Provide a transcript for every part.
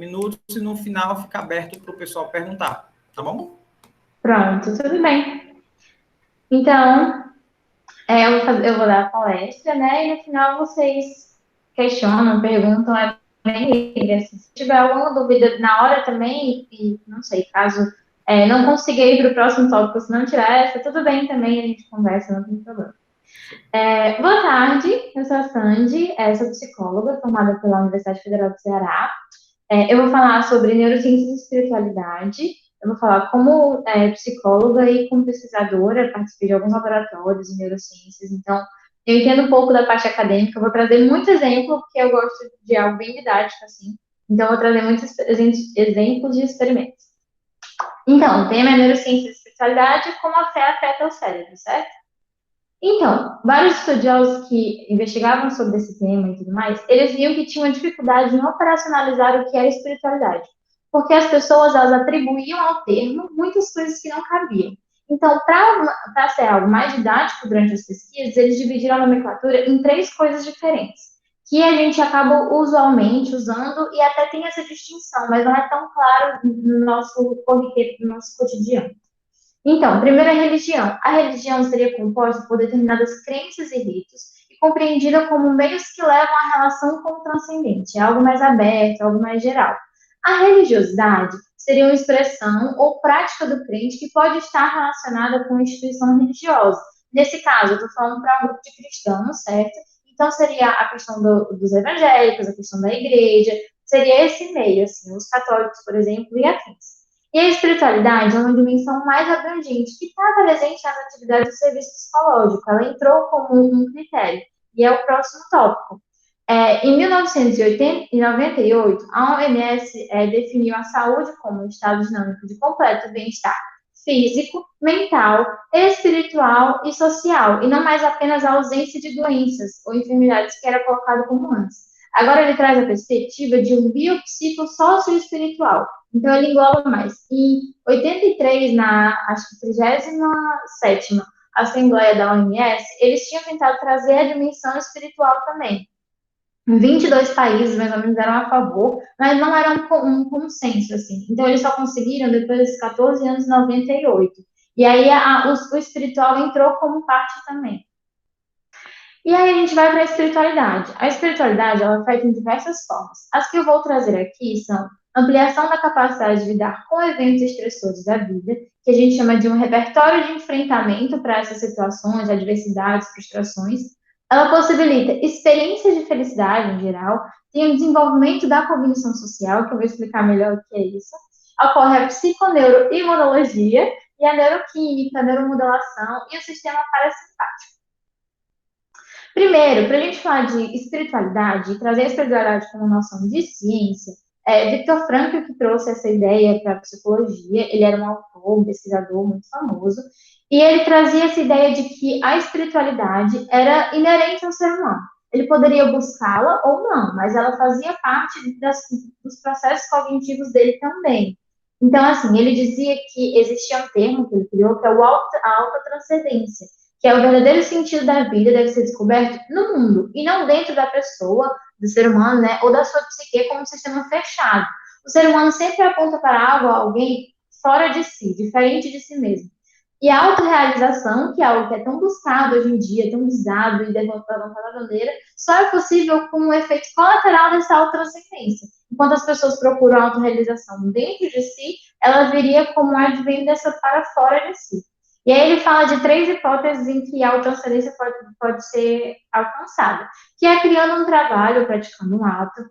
minutos e no final fica aberto para o pessoal perguntar, tá bom? Pronto, tudo bem. Então, eu vou dar a palestra, né? E no final vocês questionam, perguntam, é bem livre. Assim. Se tiver alguma dúvida na hora também, e não sei, caso não consiga ir para o próximo tópico, se não tirar essa, tudo bem também, a gente conversa, não tem problema. Boa tarde, eu sou a Sandy, sou psicóloga formada pela Universidade Federal do Ceará. Eu vou falar sobre neurociências e espiritualidade. Eu vou falar como psicóloga e como pesquisadora, participei de alguns laboratórios de neurociências, então eu entendo um pouco da parte acadêmica, eu vou trazer muito exemplo, porque eu gosto de algo bem didático, assim, então eu vou trazer muitos exemplos de experimentos. Então, o tema é neurociência e espiritualidade, como a fé afeta o cérebro, certo? Então, vários estudiosos que investigavam sobre esse tema e tudo mais, eles viam que tinham dificuldade em operacionalizar o que é espiritualidade, porque as pessoas elas atribuíam ao termo muitas coisas que não cabiam. Então, para ser algo mais didático durante as pesquisas, eles dividiram a nomenclatura em três coisas diferentes, que a gente acaba usualmente usando e até tem essa distinção, mas não é tão claro no nosso corriqueiro, no nosso cotidiano. Então, primeiro a religião. A religião seria composta por determinadas crenças e ritos e compreendida como meios que levam à relação com o transcendente, é algo mais aberto, algo mais geral. A religiosidade seria uma expressão ou prática do crente que pode estar relacionada com uma instituição religiosa. Nesse caso, eu estou falando para um grupo de cristãos, certo? Então, seria a questão dos evangélicos, a questão da igreja, seria esse meio, assim, os católicos, por exemplo, e afins. E a espiritualidade é uma dimensão mais abrangente, que está presente nas atividades do serviço psicológico. Ela entrou como um critério, e é o próximo tópico. Em 1998, a OMS definiu a saúde como um estado dinâmico de completo bem-estar físico, mental, espiritual e social, e não mais apenas a ausência de doenças ou enfermidades que era colocado como antes. Agora ele traz a perspectiva de um biopsicossócio-espiritual. Então ele engloba mais. Em 83, na acho que 37ª Assembleia da OMS, eles tinham tentado trazer a dimensão espiritual também. 22 países, mais ou menos, eram a favor, mas não era um consenso, assim. Então, eles só conseguiram depois desses 14 anos, 98. E aí, o espiritual entrou como parte também. E aí, a gente vai para a espiritualidade. A espiritualidade, ela é feita em diversas formas. As que eu vou trazer aqui são ampliação da capacidade de lidar com eventos estressores da vida, que a gente chama de um repertório de enfrentamento para essas situações, adversidades, frustrações. Ela possibilita experiências de felicidade em geral, tem o desenvolvimento da cognição social, que eu vou explicar melhor o que é isso. Ocorre a psiconeuroimunologia e a neuroquímica, a neuromodulação e o sistema parasimpático. Primeiro, para a gente falar de espiritualidade e trazer a espiritualidade como noção de ciência, Viktor Frankl que trouxe essa ideia para a psicologia, ele era um autor, um pesquisador muito famoso, e ele trazia essa ideia de que a espiritualidade era inerente ao ser humano. Ele poderia buscá-la ou não, mas ela fazia parte dos processos cognitivos dele também. Então, assim, ele dizia que existia um termo que ele criou, que é a autotranscendência, que é o verdadeiro sentido da vida deve ser descoberto no mundo, e não dentro da pessoa, do ser humano, né, ou da sua psique como um sistema fechado. O ser humano sempre aponta para algo, alguém fora de si, diferente de si mesmo. E a autorrealização, que é algo que é tão buscado hoje em dia, tão visado e levantado da bandeira, só é possível com um efeito colateral dessa autotranscendência. Enquanto as pessoas procuram a autorrealização dentro de si, ela viria como um advento dessa para fora de si. E aí ele fala de três hipóteses em que a autotranscendência pode ser alcançada, que é criando um trabalho, praticando um ato,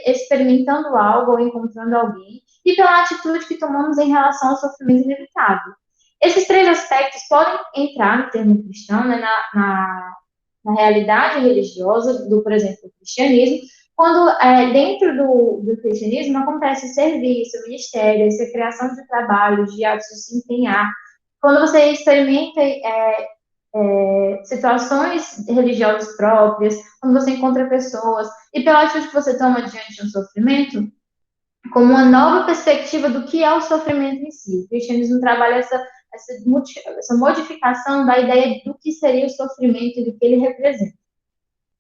experimentando algo ou encontrando alguém, e pela atitude que tomamos em relação ao sofrimento inevitável. Esses três aspectos podem entrar no termo cristão, né, na realidade religiosa, por exemplo, do cristianismo, quando dentro do cristianismo acontece serviço, ministério, essa criação de trabalhos, de atos de se empenhar. Quando você experimenta situações religiosas próprias, quando você encontra pessoas, e pela atitude que você toma diante de um sofrimento, como uma nova perspectiva do que é o sofrimento em si. O cristianismo trabalha essa modificação da ideia do que seria o sofrimento e do que ele representa.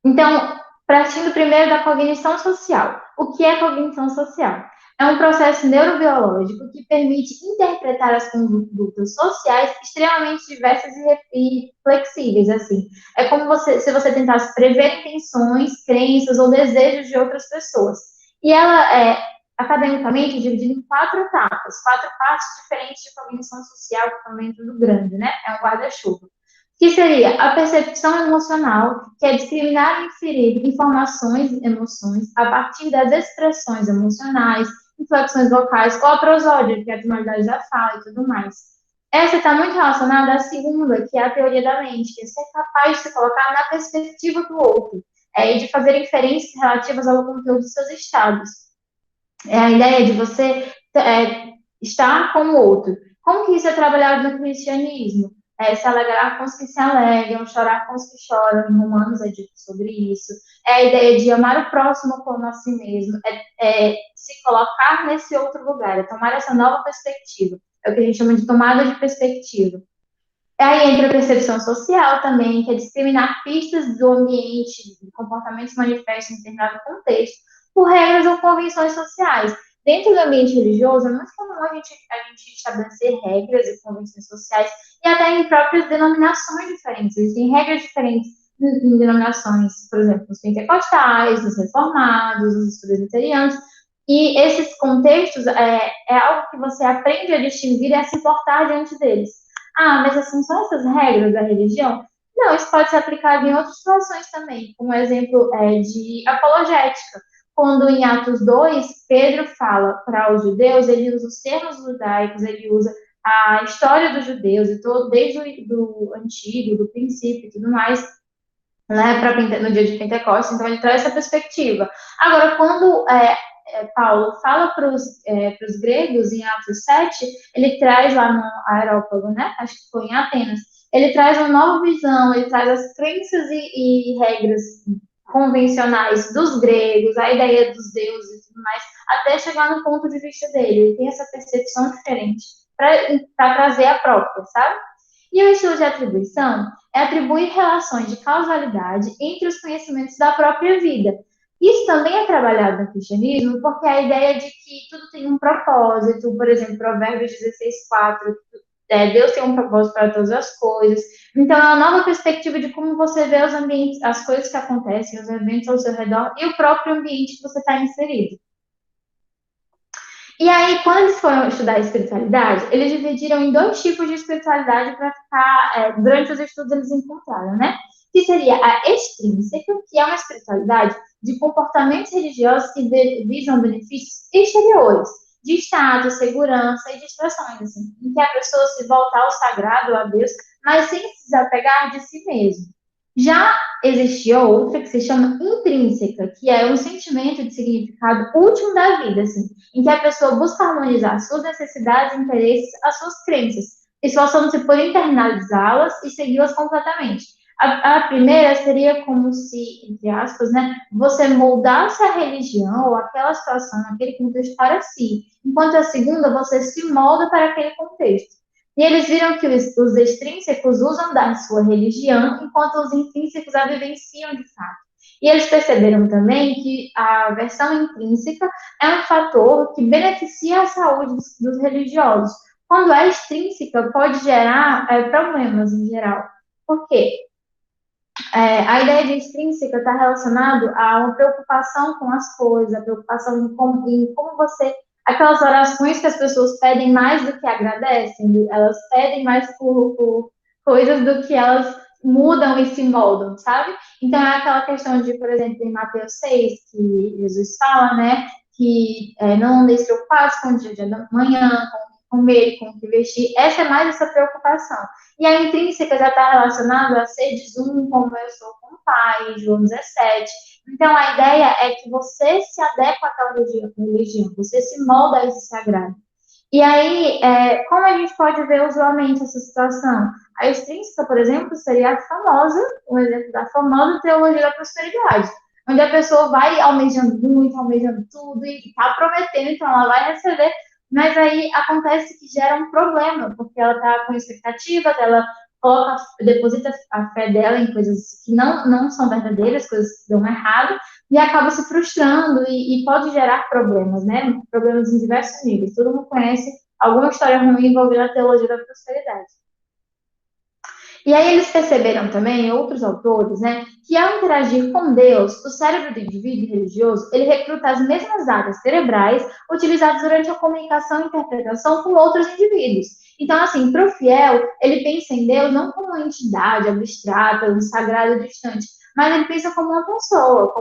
Então, Partindo primeiro da cognição social. O que é cognição social? É um processo neurobiológico que permite interpretar as condutas sociais extremamente diversas e flexíveis, assim. É como se você tentasse prever intenções, crenças ou desejos de outras pessoas. E ela é, academicamente, dividida em 4 etapas, 4 partes diferentes de cognição social, que estão dentro do grande, né? É um guarda-chuva que seria a percepção emocional, que é discriminar e inferir informações, emoções, a partir das expressões emocionais, inflexões vocais, ou a prosódia, que é a tonalidade da fala e tudo mais. Essa está muito relacionada à segunda, que é a teoria da mente, que é ser capaz de se colocar na perspectiva do outro, e de fazer inferências relativas ao conteúdo dos seus estados. É a ideia de você estar como o outro. Como que isso é trabalhado no cristianismo? Se alegrar com os que se alegram, chorar com os que choram, em Romanos é dito sobre isso. É a ideia de amar o próximo como a si mesmo, se colocar nesse outro lugar, é tomar essa nova perspectiva. É o que a gente chama de tomada de perspectiva. Aí entra a percepção social também, que é discriminar pistas do ambiente, de comportamentos manifestos em determinado contexto, por regras ou convenções sociais. Dentro do ambiente religioso, é muito comum a gente estabelecer regras e convenções sociais, e até em próprias denominações diferentes. Existem regras diferentes em denominações, por exemplo, os pentecostais, os reformados, os presbiterianos, e esses contextos é algo que você aprende a distinguir e a se portar diante deles. Ah, mas assim, são essas regras da religião? Não, isso pode ser aplicado em outras situações também, como exemplo de apologética. Quando em Atos 2, Pedro fala para os judeus, ele usa os termos judaicos, ele usa a história dos judeus, e todo, desde o antigo, do princípio e tudo mais, né, no dia de Pentecostes, então ele traz essa perspectiva. Agora, quando Paulo fala para os gregos, em Atos 7, ele traz lá no Areópago, né? Acho que foi em Atenas. Ele traz uma nova visão, ele traz as crenças e regras convencionais dos gregos, a ideia dos deuses e tudo mais, até chegar no ponto de vista dele. Ele tem essa percepção diferente para trazer a própria, sabe? E o estilo de atribuição é atribuir relações de causalidade entre os conhecimentos da própria vida. Isso também é trabalhado no cristianismo, porque a ideia de que tudo tem um propósito, por exemplo, Provérbios 16:4, Deus tem um propósito para todas as coisas. Então, é uma nova perspectiva de como você vê os ambientes, as coisas que acontecem, os eventos ao seu redor e o próprio ambiente que você está inserido. E aí, quando eles foram estudar a espiritualidade, eles dividiram em 2 tipos de espiritualidade para ficar, durante os estudos eles encontraram, né? Que seria a extrínseca, que é uma espiritualidade de comportamentos religiosos que visam benefícios exteriores, de status, segurança e distrações, assim, em que a pessoa se volta ao sagrado, a Deus, mas sem se desapegar de si mesmo. Já existia outra que se chama intrínseca, que é um sentimento de significado último da vida, assim, em que a pessoa busca harmonizar suas necessidades, interesses, as suas crenças, esforçando-se por internalizá-las e segui-las completamente. A primeira seria como se, entre aspas, né, você moldasse a religião ou aquela situação, aquele contexto para si, enquanto a segunda você se molda para aquele contexto. E eles viram que os extrínsecos usam da sua religião, enquanto os intrínsecos a vivenciam de fato. E eles perceberam também que a versão intrínseca é um fator que beneficia a saúde dos religiosos, quando a extrínseca pode gerar problemas em geral. Por quê? A ideia de extrínseca está relacionada a uma preocupação com as coisas, a preocupação em como você. Aquelas orações que as pessoas pedem mais do que agradecem, elas pedem mais por coisas do que elas mudam e se moldam, sabe? Então é aquela questão de, por exemplo, em Mateus 6, que Jesus fala, né, que não andeis preocupados com o dia de amanhã, com comer, com o que vestir. Essa é mais essa preocupação. E a intrínseca já está relacionada a seres como eu sou com o Pai, João 17. Então, a ideia é que você se adequa àquela religião, você se molda a esse sagrado. E aí, como a gente pode ver usualmente essa situação? A extrínseca, por exemplo, seria a famosa, um exemplo da famosa teologia da prosperidade, onde a pessoa vai almejando muito, almejando tudo, e está prometendo, então ela vai receber, mas aí acontece que gera um problema, porque ela está com expectativa dela coloca, deposita a fé dela em coisas que não são verdadeiras, coisas que dão errado, e acaba se frustrando e pode gerar problemas, né? Problemas em diversos níveis. Todo mundo conhece alguma história ruim envolvendo a teologia da prosperidade. E aí eles perceberam também, outros autores, né, que ao interagir com Deus, o cérebro do indivíduo religioso, ele recruta as mesmas áreas cerebrais utilizadas durante a comunicação e interpretação com outros indivíduos. Então, assim, para o fiel, ele pensa em Deus não como uma entidade abstrata, um sagrado distante, mas ele pensa como uma pessoa,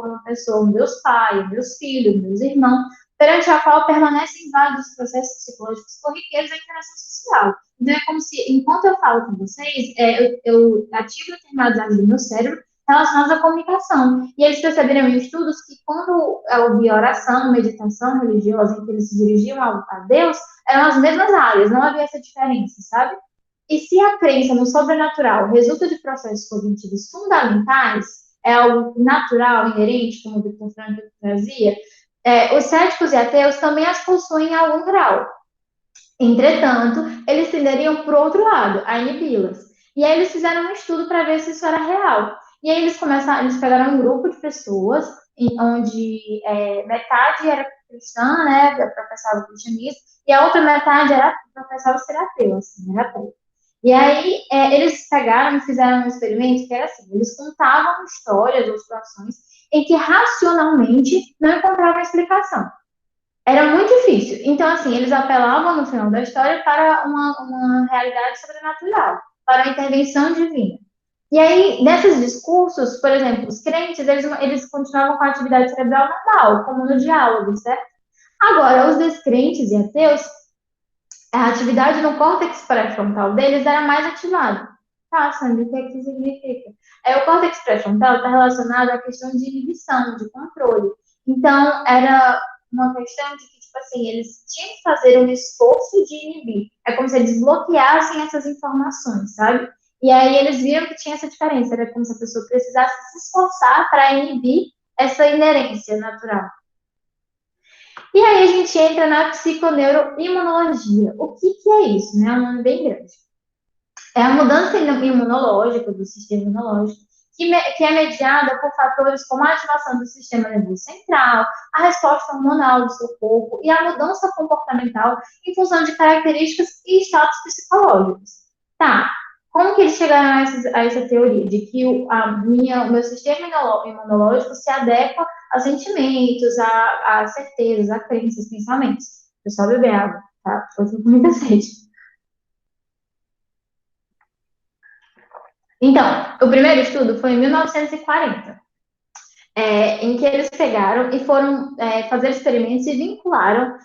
um Deus Pai, um Deus Filho, um Deus Irmão, perante a qual permanecem vários processos psicológicos corriqueiros da interação social. Então, é como se, enquanto eu falo com vocês, eu ativo determinadas áreas do meu cérebro relacionadas à comunicação. E eles perceberam em estudos que quando havia oração, meditação religiosa, em que eles se dirigiam a Deus, eram as mesmas áreas, não havia essa diferença, sabe? E se a crença no sobrenatural resulta de processos cognitivos fundamentais, é algo natural, inerente, como o Victor Frankl trazia, os céticos e ateus também as possuem em algum grau. Entretanto, eles tenderiam para o outro lado, a inibi-las. E aí eles fizeram um estudo para ver se isso era real. E aí eles pegaram um grupo de pessoas, onde metade era cristã, né, professava o cristianismo, e a outra metade professava ser ateu, assim, era ateu. E aí eles pegaram e fizeram um experimento que era assim, eles contavam histórias ou situações em que racionalmente não encontravam explicação. Era muito difícil. Então, assim, eles apelavam no final da história para uma realidade sobrenatural, para a intervenção divina. E aí, nesses discursos, por exemplo, os crentes, eles continuavam com a atividade cerebral normal, como no diálogo, certo? Agora, os descrentes e ateus, a atividade no córtex pré-frontal deles era mais ativada. Tá, Sandra, o que é que significa? O córtex pré-frontal está relacionado à questão de inibição, de controle. Então, era uma questão de que, tipo assim, eles tinham que fazer um esforço de inibir. É como se eles bloqueassem essas informações, sabe? E aí eles viram que tinha essa diferença. Era como se a pessoa precisasse se esforçar para inibir essa inerência natural. E aí a gente entra na psiconeuroimunologia. O que é isso? Né? É um nome bem grande. É a mudança imunológica do sistema imunológico, que é mediada por fatores como a ativação do sistema nervoso central, a resposta hormonal do seu corpo e a mudança comportamental em função de características e status psicológicos. Tá, como que eles chegaram a essa teoria? De que o meu sistema imunológico se adequa a sentimentos, a certezas, a crenças, pensamentos. Eu só beber água, tá? Eu tô com muita sede. Então, o primeiro estudo foi em 1940, em que eles pegaram e foram fazer experimentos e vincularam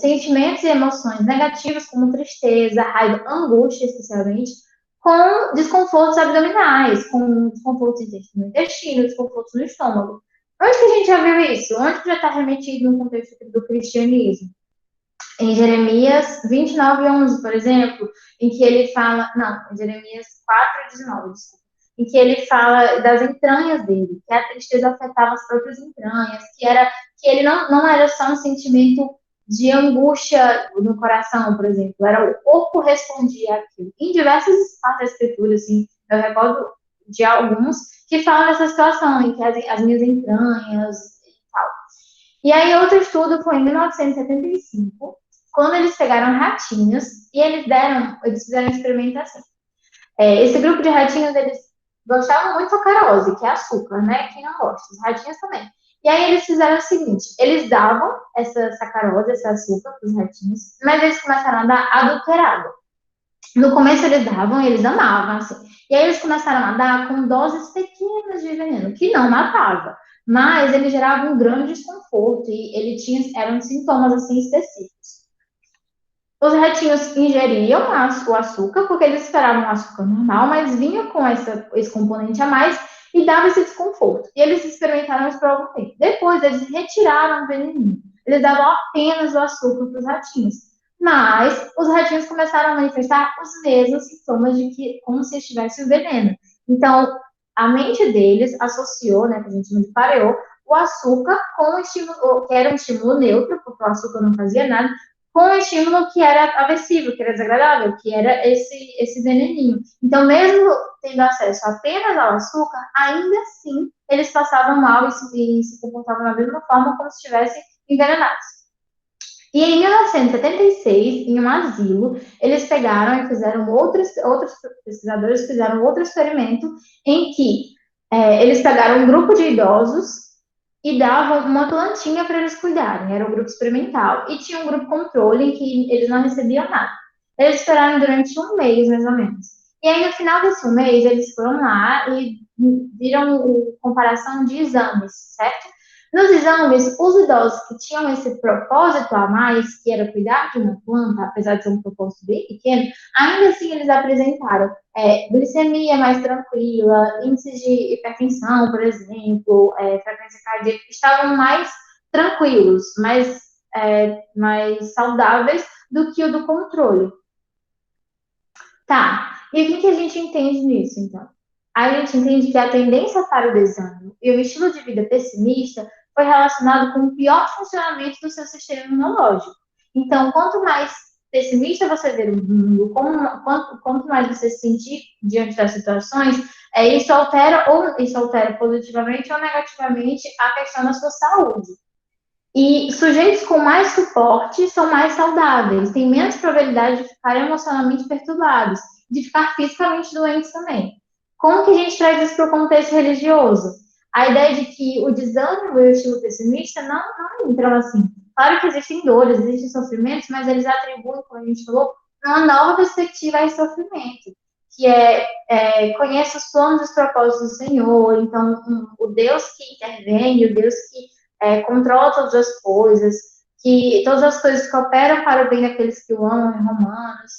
sentimentos e emoções negativas, como tristeza, raiva, angústia, especialmente, com desconfortos abdominais, com desconfortos no intestino, desconfortos no estômago. Onde que a gente já viu isso? Onde que já está remetido no contexto do cristianismo? Em Jeremias 29:11, por exemplo, em que ele fala, não, em Jeremias 4:19, desculpa, em que ele fala das entranhas dele, que a tristeza afetava as próprias entranhas, que ele não era só um sentimento de angústia no coração, por exemplo, era o corpo respondia àquilo. Em diversas partes da escritura, assim, eu recordo de alguns que falam dessa situação, em que as minhas entranhas e tal. E aí outro estudo foi em 1975, quando eles pegaram ratinhos e eles fizeram um experimento assim. Esse grupo de ratinhos, eles gostavam muito de sacarose, que é açúcar, né? Quem não gosta, os ratinhos também. E aí eles fizeram o seguinte, eles davam essa sacarose, esse açúcar para os ratinhos, mas eles começaram a dar adulterado. No começo eles davam e eles amavam, assim. E aí eles começaram a dar com doses pequenas de veneno, que não matava, mas ele gerava um grande desconforto e eram sintomas, assim, específicos. Os ratinhos ingeriam o açúcar, porque eles esperavam o açúcar normal, mas vinha com esse componente a mais e dava esse desconforto. E eles experimentaram isso por algum tempo. Depois, eles retiraram o veneninho. Eles davam apenas o açúcar para os ratinhos. Mas os ratinhos começaram a manifestar os mesmos sintomas de que, como se estivesse o veneno. Então, a mente deles associou, né, que a gente chama de pareou, o açúcar com o estímulo, que era um estímulo neutro, porque o açúcar não fazia nada, com um estímulo que era aversivo, que era desagradável, que era esse veneninho. Então, mesmo tendo acesso apenas ao açúcar, ainda assim, eles passavam mal e se comportavam da mesma forma como se estivessem envenenados. E em 1976, em um asilo, eles pegaram e fizeram outros pesquisadores fizeram outro experimento em que eles pegaram um grupo de idosos e davam uma plantinha para eles cuidarem, era um grupo experimental, e tinha um grupo controle em que eles não recebiam nada. Eles esperaram durante um mês, mais ou menos. E aí, no final desse mês, eles foram lá e viram comparação de exames, certo? Nos exames, os idosos que tinham esse propósito a mais, que era cuidar de uma planta, apesar de ser um propósito bem pequeno, ainda assim eles apresentaram glicemia mais tranquila, índices de hipertensão, por exemplo, frequência cardíaca, estavam mais tranquilos, mais saudáveis do que o do controle. Tá, e o que a gente entende nisso, então? A gente entende que a tendência para o desânimo e o estilo de vida pessimista foi relacionado com o pior funcionamento do seu sistema imunológico. Então, quanto mais pessimista você ver o mundo, quanto mais você se sentir diante das situações, isso altera positivamente ou negativamente a questão da sua saúde. E sujeitos com mais suporte são mais saudáveis, têm menos probabilidade de ficar emocionalmente perturbados, de ficar fisicamente doentes também. Como que a gente traz isso para o contexto religioso? A ideia de que o desânimo e o estilo pessimista não entram assim. Claro que existem dores, existem sofrimentos, mas eles atribuem, como a gente falou, uma nova perspectiva a esse sofrimento, que conhece os planos e os propósitos do Senhor, então o Deus que intervém, o Deus que controla todas as coisas, que todas as coisas cooperam para o bem daqueles que o amam, em Romanos.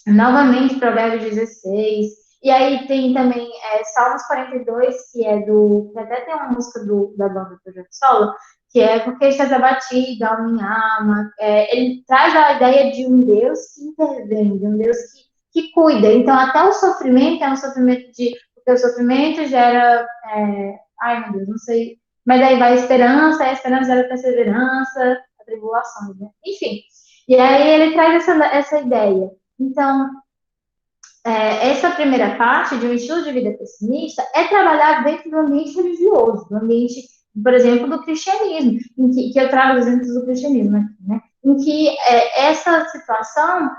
Novamente, Provérbios 16. E aí tem também Salmos 42, que até tem uma música da banda Projeto Solo, que é Porque estás abatido, a minha alma. Ele traz a ideia de um Deus que intervém, de um Deus que cuida. Então, até o sofrimento é um sofrimento porque o sofrimento gera. Ai, meu Deus, não sei. Mas aí vai a esperança gera perseverança, a tribulações, né? Enfim. E aí ele traz essa ideia. Então, essa primeira parte de um estilo de vida pessimista é trabalhar dentro do ambiente religioso, do ambiente, por exemplo, do cristianismo, que eu trago exemplos do cristianismo aqui, né? Em que essa situação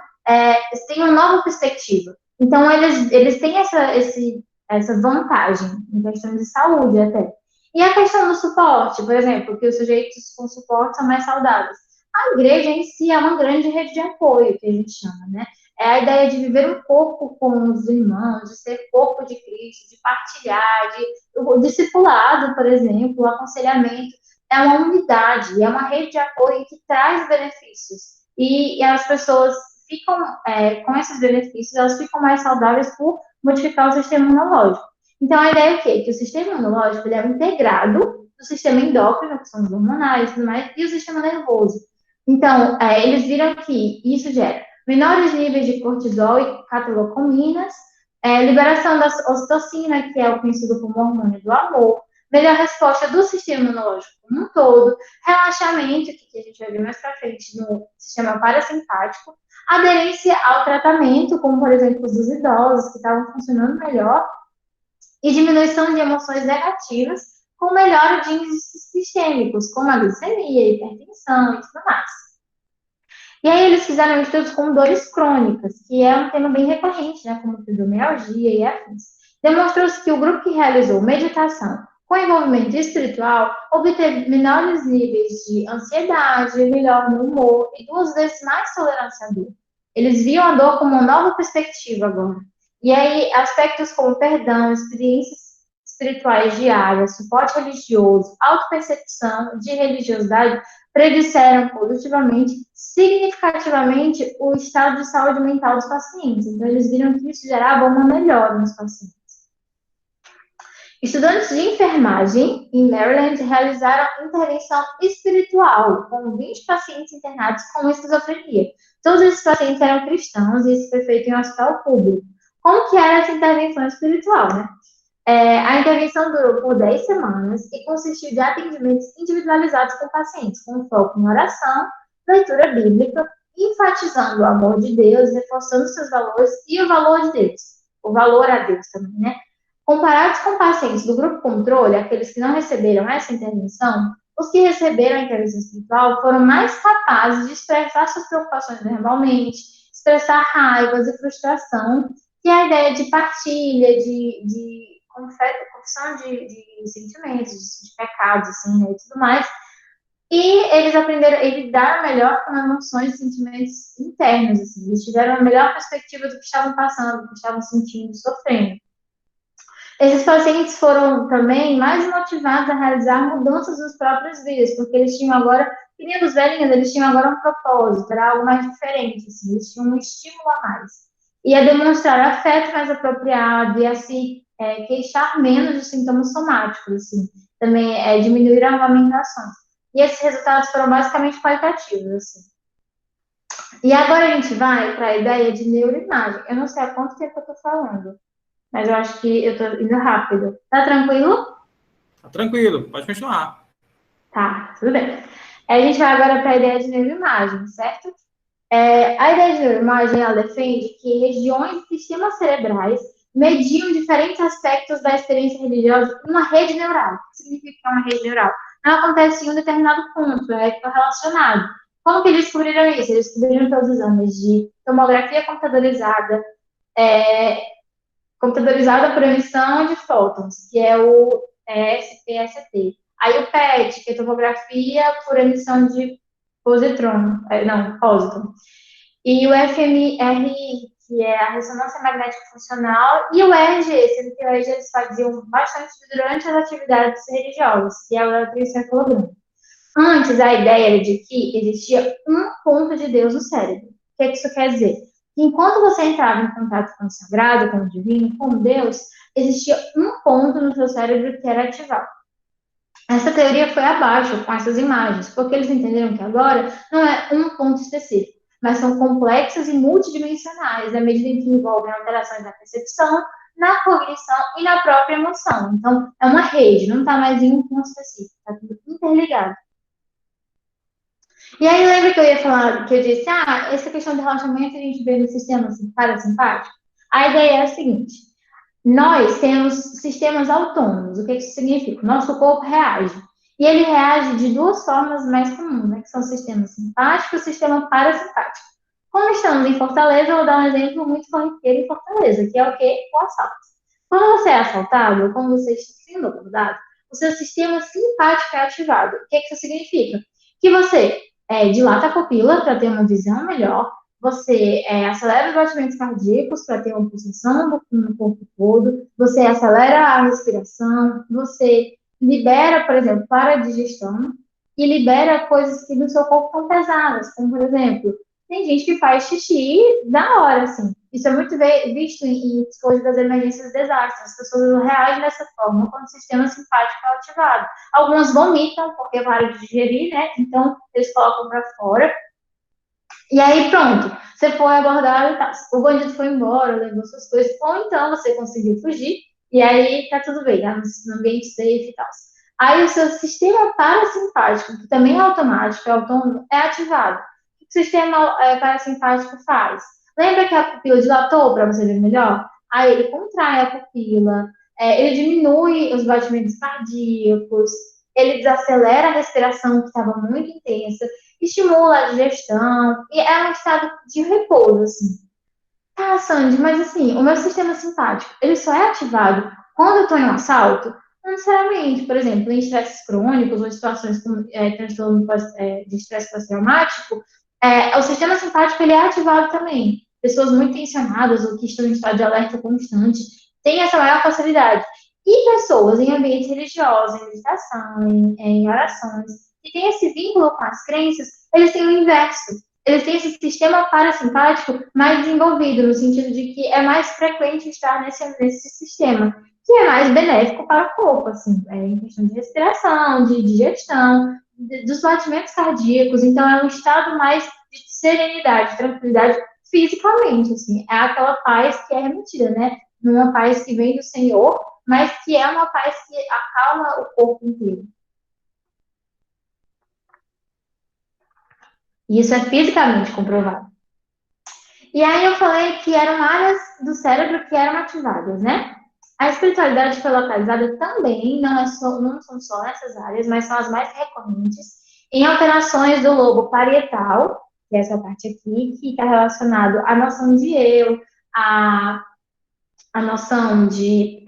tem uma nova perspectiva. Então, eles têm essa vantagem em questão de saúde até. E a questão do suporte, por exemplo, que os sujeitos com suporte são mais saudáveis. A igreja em si é uma grande rede de apoio, que a gente chama, né? É a ideia de viver um corpo com os irmãos, de ser corpo de Cristo, de partilhar, o discipulado, por exemplo, o aconselhamento. É uma unidade, é uma rede de apoio que traz benefícios. E as pessoas ficam, com esses benefícios, elas ficam mais saudáveis por modificar o sistema imunológico. Então, a ideia é o quê? Que o sistema imunológico ele é integrado do sistema endócrino, que são os hormonais e tudo mais, e o sistema nervoso. Então, eles viram que isso gera menores níveis de cortisol e catecolaminas, liberação da ocitocina, que é o conhecido como hormônio do amor, melhor resposta do sistema imunológico como um todo, relaxamento, que a gente vai ver mais para frente no sistema parasimpático, aderência ao tratamento, como por exemplo os dos idosos, que estavam funcionando melhor, e diminuição de emoções negativas, com melhora de índices sistêmicos, como a glicemia, hipertensão e tudo mais. E aí eles fizeram estudos com dores crônicas, que é um tema bem recorrente, né, como fibromialgia e afins. Demonstrou-se que o grupo que realizou meditação com envolvimento espiritual obteve menores níveis de ansiedade, melhor no humor e 2 vezes mais tolerância à dor. Eles viam a dor como uma nova perspectiva agora. E aí, aspectos como perdão, experiências espirituais diárias, suporte religioso, autopercepção de religiosidade predisseram positivamente, significativamente, o estado de saúde mental dos pacientes. Então, eles viram que isso gerava uma melhora nos pacientes. Estudantes de enfermagem em Maryland realizaram intervenção espiritual com 20 pacientes internados com esquizofrenia. Todos esses pacientes eram cristãos e isso foi feito em um hospital público. Como que era essa intervenção espiritual, né? A intervenção durou por 10 semanas e consistiu de atendimentos individualizados com pacientes, com foco em oração, leitura bíblica, enfatizando o amor de Deus, reforçando seus valores e o valor de Deus, o valor a Deus também, né? Comparados com pacientes do grupo controle, aqueles que não receberam essa intervenção, os que receberam a intervenção espiritual foram mais capazes de expressar suas preocupações verbalmente, expressar raivas e frustração, e a ideia de partilha, de confissão de sentimentos, de pecados, assim, né, e tudo mais. E eles aprenderam, eles lidaram melhor com emoções e sentimentos internos, assim, eles tiveram a melhor perspectiva do que estavam passando, do que estavam sentindo, sofrendo. Esses pacientes foram também mais motivados a realizar mudanças nas próprias vidas, porque eles tinham agora, que nem os velhinhos, eles tinham agora um propósito, era algo mais diferente, assim, eles tinham um estímulo a mais. E a demonstrar afeto mais apropriado e a se queixar menos de sintomas somáticos, assim, também diminuir a amamentação. E esses resultados foram basicamente qualitativos, assim. E agora a gente vai para a ideia de neuroimagem. Eu não sei há quanto tempo eu estou falando, mas eu acho que eu tô indo rápido. Tá tranquilo? Tá tranquilo, pode continuar. Tá, tudo bem. A gente vai agora para a ideia de neuroimagem, certo? A ideia de neuroimagem, ela defende que regiões e sistemas cerebrais mediam diferentes aspectos da experiência religiosa em uma rede neural. O que significa uma rede neural? Não acontece em um determinado ponto, é correlacionado. Como que eles descobriram isso? Eles descobriram pelos exames de tomografia computadorizada por emissão de fótons, que é o SPST. Aí o PET, que é tomografia por emissão de pósitron. E o fMRI, que é a ressonância magnética funcional, e o ERG, sendo que o ERG eles faziam bastante durante as atividades religiosas, que é o eletroencefalograma. Antes, a ideia era de que existia um ponto de Deus no cérebro. O que isso quer dizer? Enquanto você entrava em contato com o sagrado, com o divino, com Deus, existia um ponto no seu cérebro que era ativado. Essa teoria foi abaixo com essas imagens, porque eles entenderam que agora não é um ponto específico, mas são complexas e multidimensionais, à medida em que envolvem alterações na percepção, na cognição e na própria emoção. Então, é uma rede, não está mais em um ponto específico, está tudo interligado. E aí, lembra que eu ia falar, que eu disse, essa questão de relaxamento a gente vê no sistema parasimpático? A ideia é a seguinte, nós temos sistemas autônomos. O que isso significa? Nosso corpo reage. E ele reage de duas formas mais comuns, né? Que são o sistema simpático e o sistema parasimpático. Como estamos em Fortaleza, eu vou dar um exemplo muito corriqueiro em Fortaleza, que é o quê? O assalto. Quando você é assaltado, ou quando você está sendo abordado, o seu sistema simpático é ativado. O que isso significa? Que você dilata a pupila para ter uma visão melhor, você acelera os batimentos cardíacos para ter uma pulsação no corpo todo, você acelera a respiração, você libera, por exemplo, para a digestão e libera coisas que no seu corpo estão pesadas, como, por exemplo, tem gente que faz xixi da hora, assim. Isso é muito visto em psicologia das emergências e desastres. As pessoas reagem dessa forma quando o sistema simpático é ativado. Algumas vomitam porque param de digerir, né? Então, eles colocam para fora. E aí, pronto, você foi abordado e tal. O bandido foi embora, levou suas coisas, ou então você conseguiu fugir, e aí tá tudo bem, tá no ambiente safe e tal. Aí o seu sistema parasimpático, que também é automático, é autônomo, é ativado. O que o sistema parasimpático faz? Lembra que a pupila dilatou para você ver melhor? Aí ele contrai a pupila, ele diminui os batimentos cardíacos, ele desacelera a respiração que estava muito intensa, estimula a digestão, e é um estado de repouso, assim. Tá, Sandy, mas assim, o meu sistema simpático, ele só é ativado quando eu estou em um assalto? Não necessariamente, por exemplo, em estresses crônicos ou situações com transtorno de estresse pós-traumático, o sistema simpático, ele é ativado também. Pessoas muito tensionadas ou que estão em estado de alerta constante têm essa maior facilidade. E pessoas em ambientes religiosos, em meditação, em orações, que têm esse vínculo com as crenças, eles têm o inverso. Eles têm esse sistema parasimpático mais desenvolvido, no sentido de que é mais frequente estar nesse sistema, que é mais benéfico para o corpo, assim, em questão de respiração, de digestão, dos batimentos cardíacos. Então, é um estado mais de serenidade, tranquilidade fisicamente, assim. É aquela paz que é remetida, né? Uma paz que vem do Senhor, mas que é uma paz que acalma o corpo inteiro. E isso é fisicamente comprovado. E aí eu falei que eram áreas do cérebro que eram ativadas, né? A espiritualidade foi localizada também, não são só nessas áreas, mas são as mais recorrentes, em alterações do lobo parietal, que é essa parte aqui, que está relacionado à noção de eu, a noção de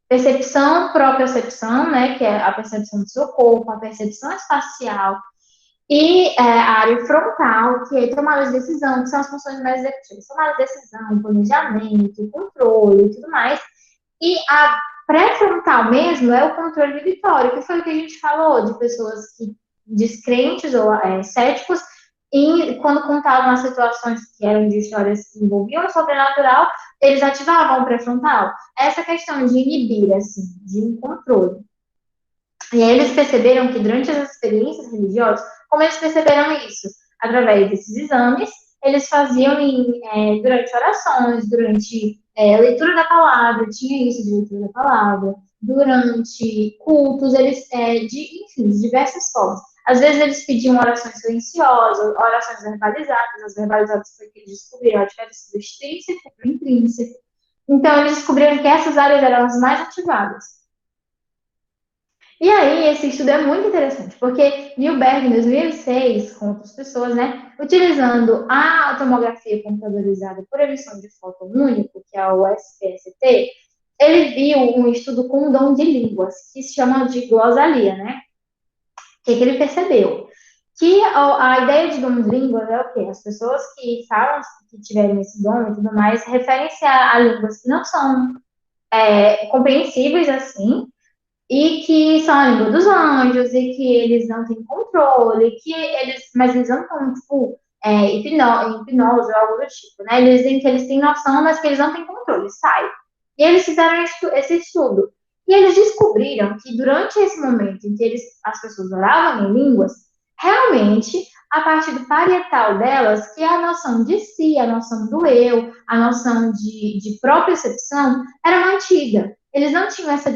percepção, propriocepção, né, que é a percepção do seu corpo, a percepção espacial, e a área frontal, que é tomada de decisão, que são as funções mais executivas, tomada de decisão, planejamento, controle e tudo mais. E a pré-frontal mesmo é o controle vitório, que foi o que a gente falou, de pessoas que, descrentes ou céticos, e quando contavam as situações que eram de histórias que envolviam o sobrenatural, eles ativavam o pré-frontal. Essa questão de inibir, assim, de um controle. E aí eles perceberam que durante as experiências religiosas, como eles perceberam isso? Através desses exames, eles faziam durante orações, durante leitura da palavra, tinha isso de leitura da palavra, durante cultos, enfim, de diversas formas. Às vezes eles pediam orações silenciosas, orações verbalizadas, as verbalizadas foi que eles descobriram a diferença do extrínseco para o intrínseco. Então, eles descobriram que essas áreas eram as mais ativadas. E aí, esse estudo é muito interessante, porque Newberg, em 2006, com outras pessoas, né, utilizando a tomografia computadorizada por emissão de fóton único, que é o SPST, ele viu um estudo com um dom de línguas, que se chama de glosalia, né? O que ele percebeu? Que a ideia de dom de línguas é o quê? As pessoas que falam, que tiverem esse dom e tudo mais, referem-se a línguas que não são compreensíveis assim, e que são a língua dos anjos, e que eles não têm controle, mas eles não estão, tipo, hipnose ou algo do tipo, né? Eles dizem que eles têm noção, mas que eles não têm controle, sai. E eles fizeram esse estudo. E eles descobriram que durante esse momento em que as pessoas oravam em línguas, realmente, a parte do parietal delas, que é a noção de si, a noção do eu, a noção de propriocepção, era mantida. Eles não tinham essa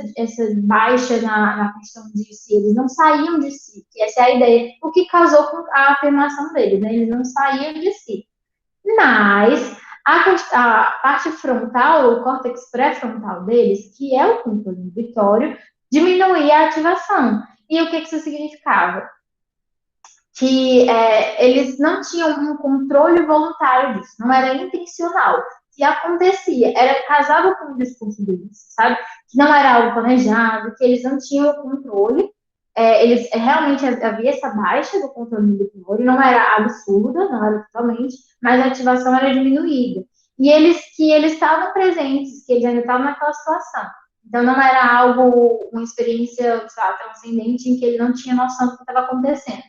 baixa na questão de si, eles não saíam de si, que essa é a ideia, o que causou com a afirmação deles, né? Eles não saíam de si. Mas a parte frontal, o córtex pré-frontal deles, que é o controle inibitório, diminuía a ativação. E o que isso significava? Que eles não tinham um controle voluntário disso, não era intencional. Se acontecia, era casado com o discurso deles, sabe? Que não era algo planejado, que eles não tinham o controle, eles realmente havia essa baixa do controle do tumor, não era absurda, não era totalmente, mas a ativação era diminuída. E eles estavam presentes, que eles ainda estavam naquela situação. Então não era algo, uma experiência, sabe, transcendente em que ele não tinha noção do que estava acontecendo.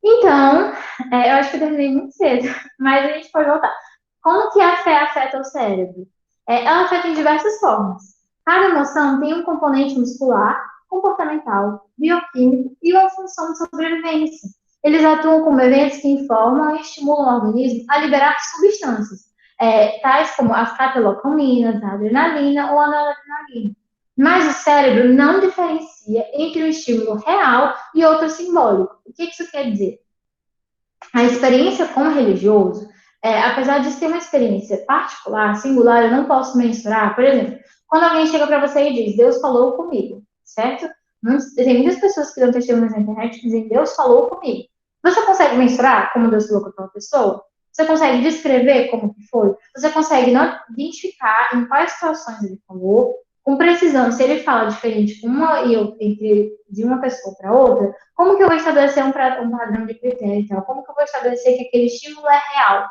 Então, eu acho que eu terminei muito cedo, mas a gente pode voltar. Como que a fé afeta o cérebro? Ela afeta em diversas formas. Cada emoção tem um componente muscular, comportamental, bioquímico e uma função de sobrevivência. Eles atuam como eventos que informam e estimulam o organismo a liberar substâncias, tais como as catecolaminas, a adrenalina ou a noradrenalina. Mas o cérebro não diferencia entre um estímulo real e outro simbólico. O que isso quer dizer? A experiência como religioso, apesar de ser uma experiência particular, singular, eu não posso mensurar. Por exemplo, quando alguém chega para você e diz, Deus falou comigo, certo? Tem muitas pessoas que dão testemunhos na internet que dizem, Deus falou comigo. Você consegue mensurar como Deus falou com aquela pessoa? Você consegue descrever como que foi? Você consegue não identificar em quais situações ele falou? Com precisão, se ele fala diferente de uma pessoa para outra, como que eu vou estabelecer um padrão de critério e tal? Como que eu vou estabelecer que aquele estímulo é real?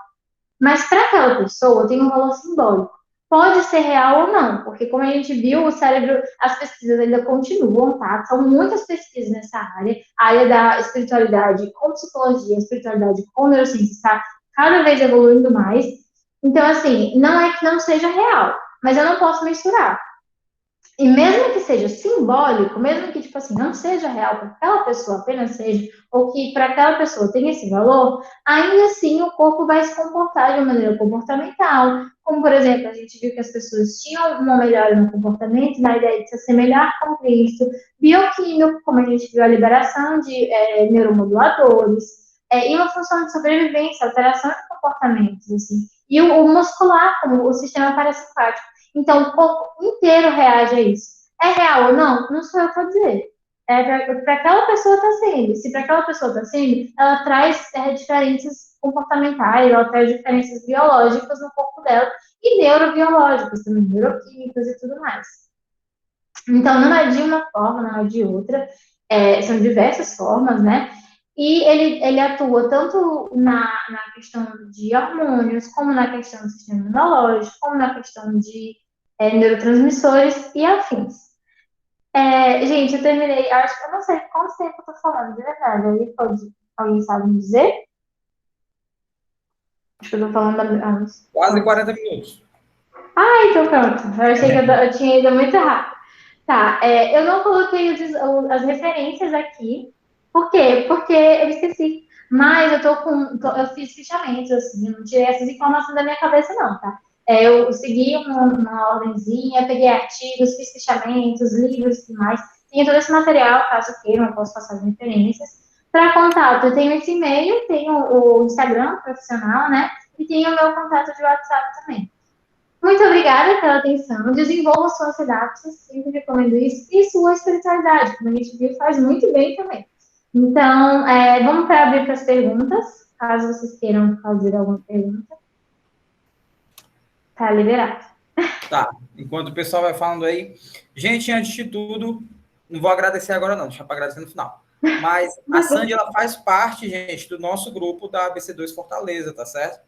Mas para aquela pessoa tem um valor simbólico. Pode ser real ou não, porque como a gente viu, o cérebro, as pesquisas ainda continuam, tá? São muitas pesquisas nessa área, a área da espiritualidade com psicologia, a espiritualidade com neurociência está cada vez evoluindo mais. Então, assim, não é que não seja real, mas eu não posso mensurar. E mesmo que seja simbólico, mesmo que, tipo assim, não seja real para aquela pessoa, apenas seja, ou que para aquela pessoa tenha esse valor, ainda assim o corpo vai se comportar de uma maneira comportamental. Como, por exemplo, a gente viu que as pessoas tinham uma melhora no comportamento, na ideia de se assemelhar com Cristo, bioquímico, como a gente viu a liberação de neuromoduladores, e uma função de sobrevivência, alteração de comportamentos, assim. E o muscular, como o sistema parasimpático. Então, o corpo inteiro reage a isso. É real ou não? Não sou eu que vou dizer. Para aquela pessoa está sendo. Se para aquela pessoa está sendo, ela traz diferenças comportamentais, ela traz diferenças biológicas no corpo dela e neurobiológicas também, neuroquímicas e tudo mais. Então, não é de uma forma, não é de outra. São diversas formas, né? E ele atua tanto na questão de hormônios, como na questão do sistema imunológico, como na questão de neurotransmissores e afins. Gente, eu terminei, acho que eu não sei quanto tempo eu tô falando, de verdade. Aí alguém sabe me dizer? Acho que eu tô falando Quase 40 minutos. então pronto. Eu achei que eu tinha ido muito rápido. Tá, eu não coloquei as referências aqui. Por quê? Porque eu esqueci. Mas eu fiz fichamentos, assim, eu não tirei essas informações da minha cabeça, não, tá? Eu segui uma ordemzinha, peguei artigos, fiz fichamentos, livros e tudo mais. Tinha todo esse material, caso queiram, eu posso passar as referências. Para contato, eu tenho esse e-mail, tenho o Instagram profissional, né? E tenho o meu contato de WhatsApp também. Muito obrigada pela atenção. Desenvolva suas sinapses, sempre recomendo isso. E sua espiritualidade, como a gente viu, faz muito bem também. Então, vamos para abrir para as perguntas, caso vocês queiram fazer alguma pergunta. Tá liberado. Tá, enquanto o pessoal vai falando aí. Gente, antes de tudo, não vou agradecer agora não, deixa para agradecer no final. Mas a Sandy, ela faz parte, gente, do nosso grupo da ABC2 Fortaleza, tá certo?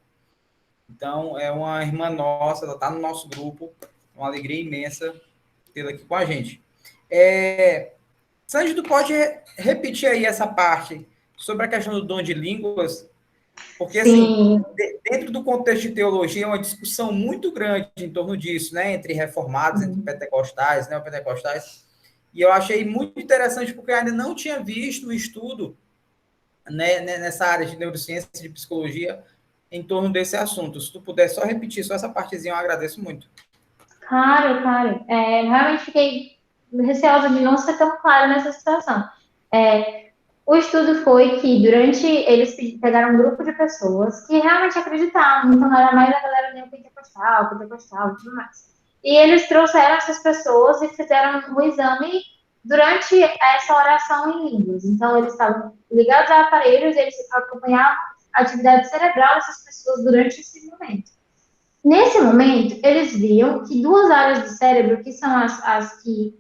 Então, é uma irmã nossa, ela está no nosso grupo, uma alegria imensa tê-la aqui com a gente. Sandy, tu pode repetir aí essa parte sobre a questão do dom de línguas? Porque, assim, Sim. dentro do contexto de teologia, é uma discussão muito grande em torno disso, né? Entre reformados, entre pentecostais, neopentecostais. E eu achei muito interessante porque eu ainda não tinha visto um estudo, né, nessa área de neurociência e de psicologia em torno desse assunto. Se tu puder só repetir só essa partezinha, eu agradeço muito. Claro. Realmente fiquei receosa de não ser tão clara nessa situação. O estudo foi que eles pegaram um grupo de pessoas que realmente acreditavam, então era mais a galera neopentecostal, pentecostal e tudo mais. E eles trouxeram essas pessoas e fizeram um exame durante essa oração em línguas. Então, eles estavam ligados a aparelhos e eles acompanhavam a atividade cerebral dessas pessoas durante esse momento. Nesse momento, eles viam que duas áreas do cérebro, que são as que,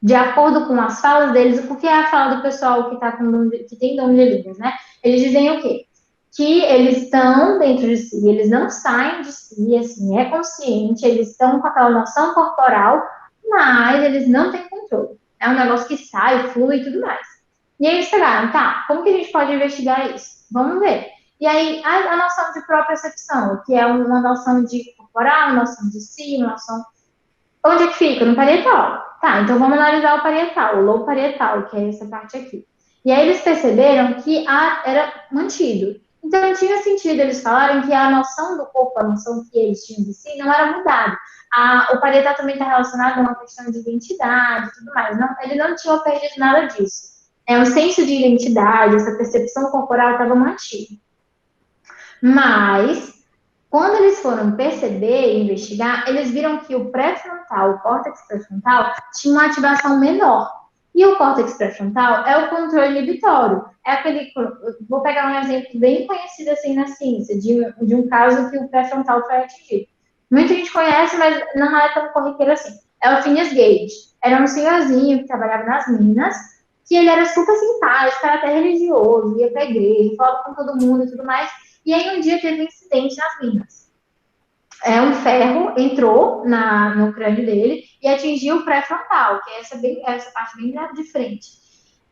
de acordo com as falas deles, o que é a fala do pessoal que tem dom de línguas, né? Eles dizem o quê? Que eles estão dentro de si, eles não saem de si, assim, é consciente, eles estão com aquela noção corporal, mas eles não têm controle. É um negócio que sai, flui e tudo mais. E aí eles pegaram, tá, como que a gente pode investigar isso? Vamos ver. E aí, a noção de propriocepção, que é uma noção de corporal, uma noção de si, uma noção... Onde é que fica? No parietal. Tá, então vamos analisar o parietal, o lobo parietal, que é essa parte aqui. E aí eles perceberam que era mantido. Então tinha sentido eles falarem que a noção do corpo, a noção que eles tinham de si, não era mudada. O parietal também está relacionado a uma questão de identidade e tudo mais. Não, ele não tinha perdido nada disso. O senso de identidade, essa percepção corporal estava mantido. Mas, quando eles foram perceber e investigar, eles viram que o pré-frontal, o córtex pré-frontal, tinha uma ativação menor. E o córtex pré-frontal é o controle inibitório. É aquele. Vou pegar um exemplo bem conhecido assim na ciência, de um caso que o pré-frontal foi atingido. Muita gente conhece, mas não é tão corriqueiro assim. É o Phineas Gage. Era um senhorzinho que trabalhava nas minas, que ele era super simpático, era até religioso, ia pra igreja, falava com todo mundo e tudo mais. E aí um dia teve um incidente nas minas. Um ferro entrou no crânio dele e atingiu o pré-frontal, que é essa parte bem de frente.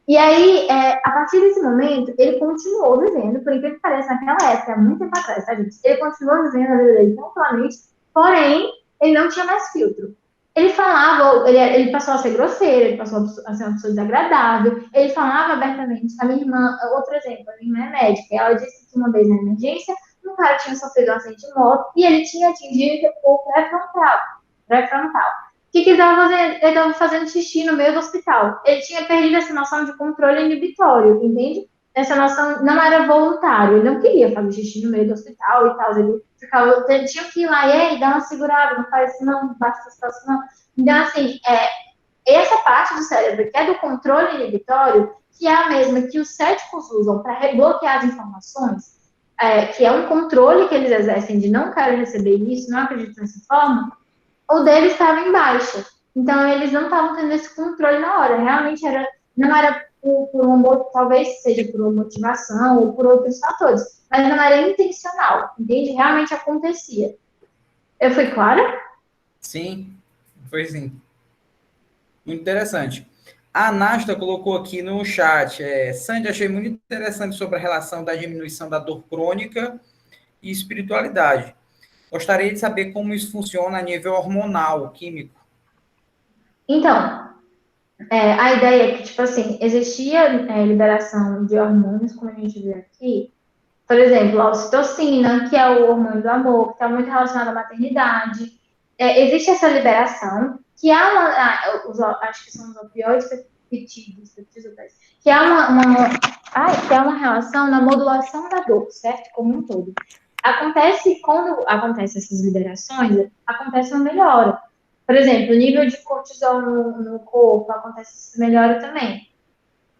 E aí, a partir desse momento, ele continuou vivendo, por incrível que pareça, naquela época, muito tempo atrás, tá, gente? Ele continuou vivendo a vida dele tranquilamente, porém, ele não tinha mais filtro. Ele falava, ele passou a ser grosseiro, ele passou a ser uma pessoa desagradável, ele falava abertamente. A minha irmã, outro exemplo, a minha irmã é médica, ela disse que uma vez na emergência, um cara tinha sofrido um acidente de moto e ele tinha atingido o pré-frontal. O que ele estava fazendo? Ele estava fazendo xixi no meio do hospital. Ele tinha perdido essa noção de controle inibitório, entende? Essa noção não era voluntário, ele não queria fazer xixi no meio do hospital e tal, ele tinha que ir lá e aí, dá uma segurada, não faz isso não, basta essa situação não. Então, assim, essa parte do cérebro, que é do controle inibitório, que é a mesma que os céticos usam para bloquear as informações, que é um controle que eles exercem de não quero receber isso, não acredito nessa forma, o dele estava em baixa. Então, eles não estavam tendo esse controle na hora. Realmente não era talvez seja por uma motivação ou por outros fatores, mas não era intencional, entende? Realmente acontecia. Eu fui clara? Sim, foi sim. Muito interessante. A Nasta colocou aqui no chat, Sandy, achei muito interessante sobre a relação da diminuição da dor crônica e espiritualidade. Gostaria de saber como isso funciona a nível hormonal, químico. Então, a ideia é que, tipo assim, existia liberação de hormônios, como a gente vê aqui, por exemplo, a ocitocina, que é o hormônio do amor, que está muito relacionado à maternidade. Existe essa liberação, que há acho que são os opioides peptídeos, que há que há uma relação na modulação da dor, certo? Como um todo. Quando acontecem essas liberações, acontece uma melhora. Por exemplo, o nível de cortisol no corpo acontece melhora também.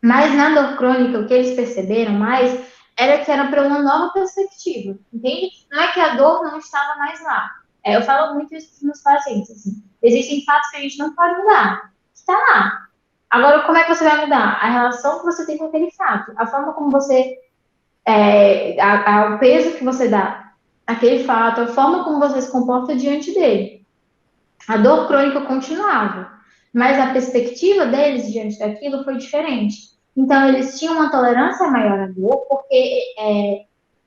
Mas na dor crônica, o que eles perceberam mais era que era para uma nova perspectiva, entende? Não é que a dor não estava mais lá. Eu falo muito isso para os meus pacientes. Assim. Existem fatos que a gente não pode mudar. Está lá. Agora, como é que você vai mudar? A relação que você tem com aquele fato. A forma como você... o peso que você dá àquele fato. A forma como você se comporta diante dele. A dor crônica continuava, mas a perspectiva deles diante daquilo foi diferente. Então, eles tinham uma tolerância maior à dor, porque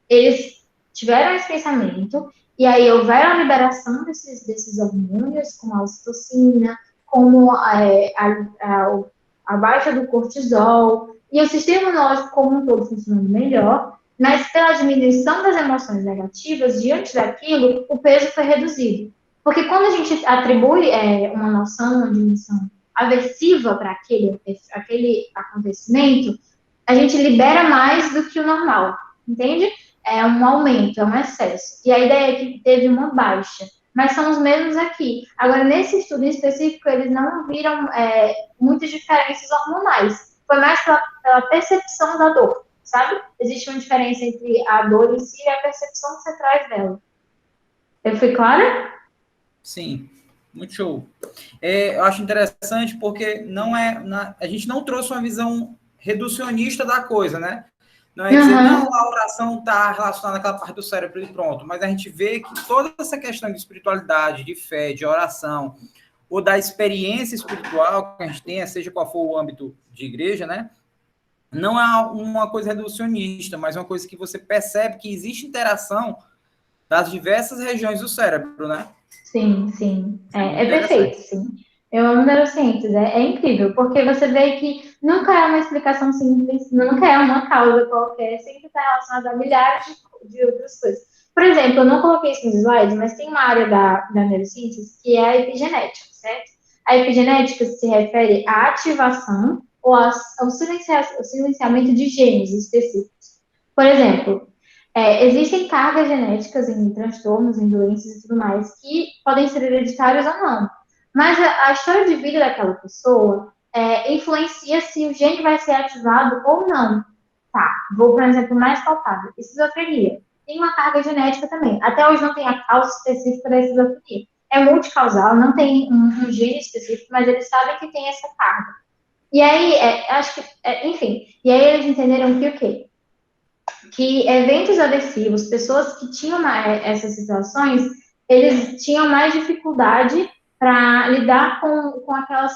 eles tiveram esse pensamento, e aí houveram a liberação desses hormônios, como a ocitocina, como a baixa do cortisol, e o sistema imunológico como um todo funcionando melhor, mas pela diminuição das emoções negativas, diante daquilo, o peso foi reduzido. Porque quando a gente atribui uma noção, uma dimensão aversiva para aquele acontecimento, a gente libera mais do que o normal, entende? É um aumento, é um excesso. E a ideia é que teve uma baixa. Mas são os mesmos aqui. Agora, nesse estudo em específico, eles não viram muitas diferenças hormonais. Foi mais pela percepção da dor, sabe? Existe uma diferença entre a dor em si e a percepção que você traz dela. Eu fui clara? Sim, muito show. Eu acho interessante porque a gente não trouxe uma visão reducionista da coisa, né? Não é dizer, não, a oração está relacionada àquela parte do cérebro e pronto. Mas a gente vê que toda essa questão de espiritualidade, de fé, de oração, ou da experiência espiritual que a gente tenha, seja qual for o âmbito de igreja, né? Não é uma coisa reducionista, mas uma coisa que você percebe que existe interação das diversas regiões do cérebro, né? Sim, sim. É perfeito, sim. Eu amo neurociências, é incrível, porque você vê que nunca é uma explicação simples, nunca é uma causa qualquer, sempre está relacionada a milhares de outras coisas. Por exemplo, eu não coloquei isso nos slides, mas tem uma área da neurociências que é a epigenética, certo? A epigenética se refere à ativação ou ao silenciamento de genes específicos. Por exemplo, existem cargas genéticas em transtornos, em doenças e tudo mais, que podem ser hereditárias ou não. Mas a história de vida daquela pessoa influencia se o gene vai ser ativado ou não. Tá, vou para um exemplo mais palpável. Esquizofrenia. Tem uma carga genética também. Até hoje não tem a causa específica da esquizofrenia. É multicausal, não tem um gene específico, mas eles sabem que tem essa carga. E aí, acho que, enfim, e aí eles entenderam que o quê? Que eventos aversivos, pessoas que tinham essas situações, eles tinham mais dificuldade para lidar com aquelas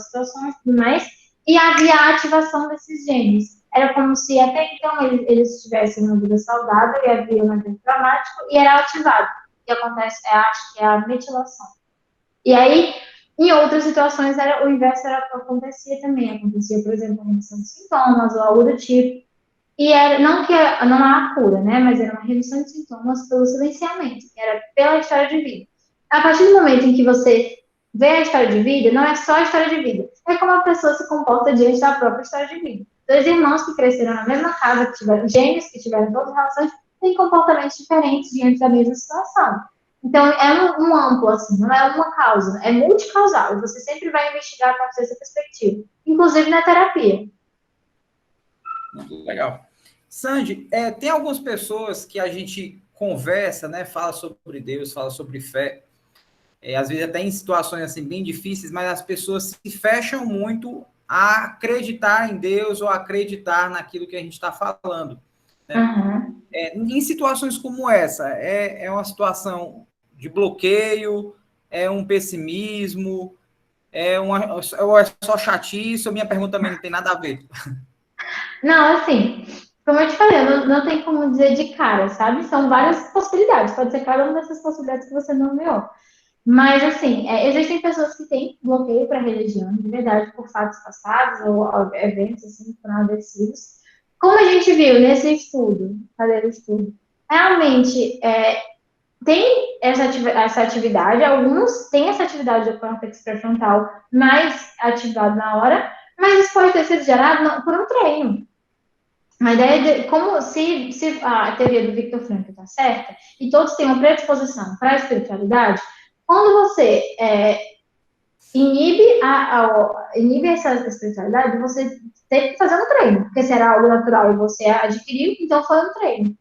situações e tudo mais, e havia a ativação desses genes. Era como se até então eles tivessem uma vida saudável e havia um evento traumático e era ativado. O que acontece, acho que é a metilação. E aí, em outras situações, o inverso acontecia também. Acontecia, por exemplo, a redução de sintomas ou algo do tipo. E era, não há cura, né? Mas era uma redução de sintomas pelo silenciamento, que era pela história de vida. A partir do momento em que você vê a história de vida, não é só a história de vida, é como a pessoa se comporta diante da própria história de vida. Dois irmãos que cresceram na mesma casa, que tiveram gêmeos, que tiveram todas as relações, têm comportamentos diferentes diante da mesma situação. Então, é um amplo, assim, não é uma causa, é multicausal, e você sempre vai investigar a partir dessa perspectiva, inclusive na terapia. Muito legal. Sandy, tem algumas pessoas que a gente conversa, né, fala sobre Deus, fala sobre fé, às vezes até em situações assim bem difíceis, mas as pessoas se fecham muito a acreditar em Deus ou acreditar naquilo que a gente está falando, né? Uhum. Em situações como essa, é uma situação de bloqueio, é um pessimismo, ou é só chatice, ou minha pergunta também não tem nada a ver. Não, assim, como eu te falei, não tem como dizer de cara, sabe? São várias possibilidades, pode ser cada uma dessas possibilidades que você nomeou. Mas, assim, existem pessoas que têm bloqueio para a religião, de verdade, por fatos passados ou eventos, assim, que foram acontecidos. Como a gente viu nesse estudo, fazer o estudo, realmente tem essa atividade, alguns têm essa atividade do córtex pré-frontal mais ativado na hora, mas isso pode ter sido gerado por um treino. A ideia de como se a teoria do Viktor Frankl está certa, e todos têm uma predisposição para a espiritualidade, quando você inibe essa espiritualidade, você tem que fazer um treino, porque se era algo natural e você adquiriu, então foi um treino.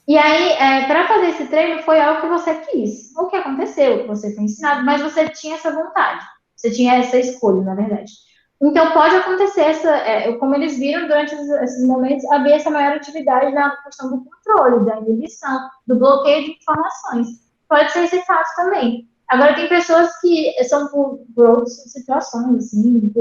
E aí, para fazer esse treino, foi algo que você quis. O que aconteceu, que você foi ensinado, mas você tinha essa vontade. Você tinha essa escolha, na verdade. Então, pode acontecer, como eles viram durante esses momentos, havia essa maior atividade na questão do controle, da inibição, do bloqueio de informações. Pode ser esse caso também. Agora, tem pessoas que são por outras situações, assim,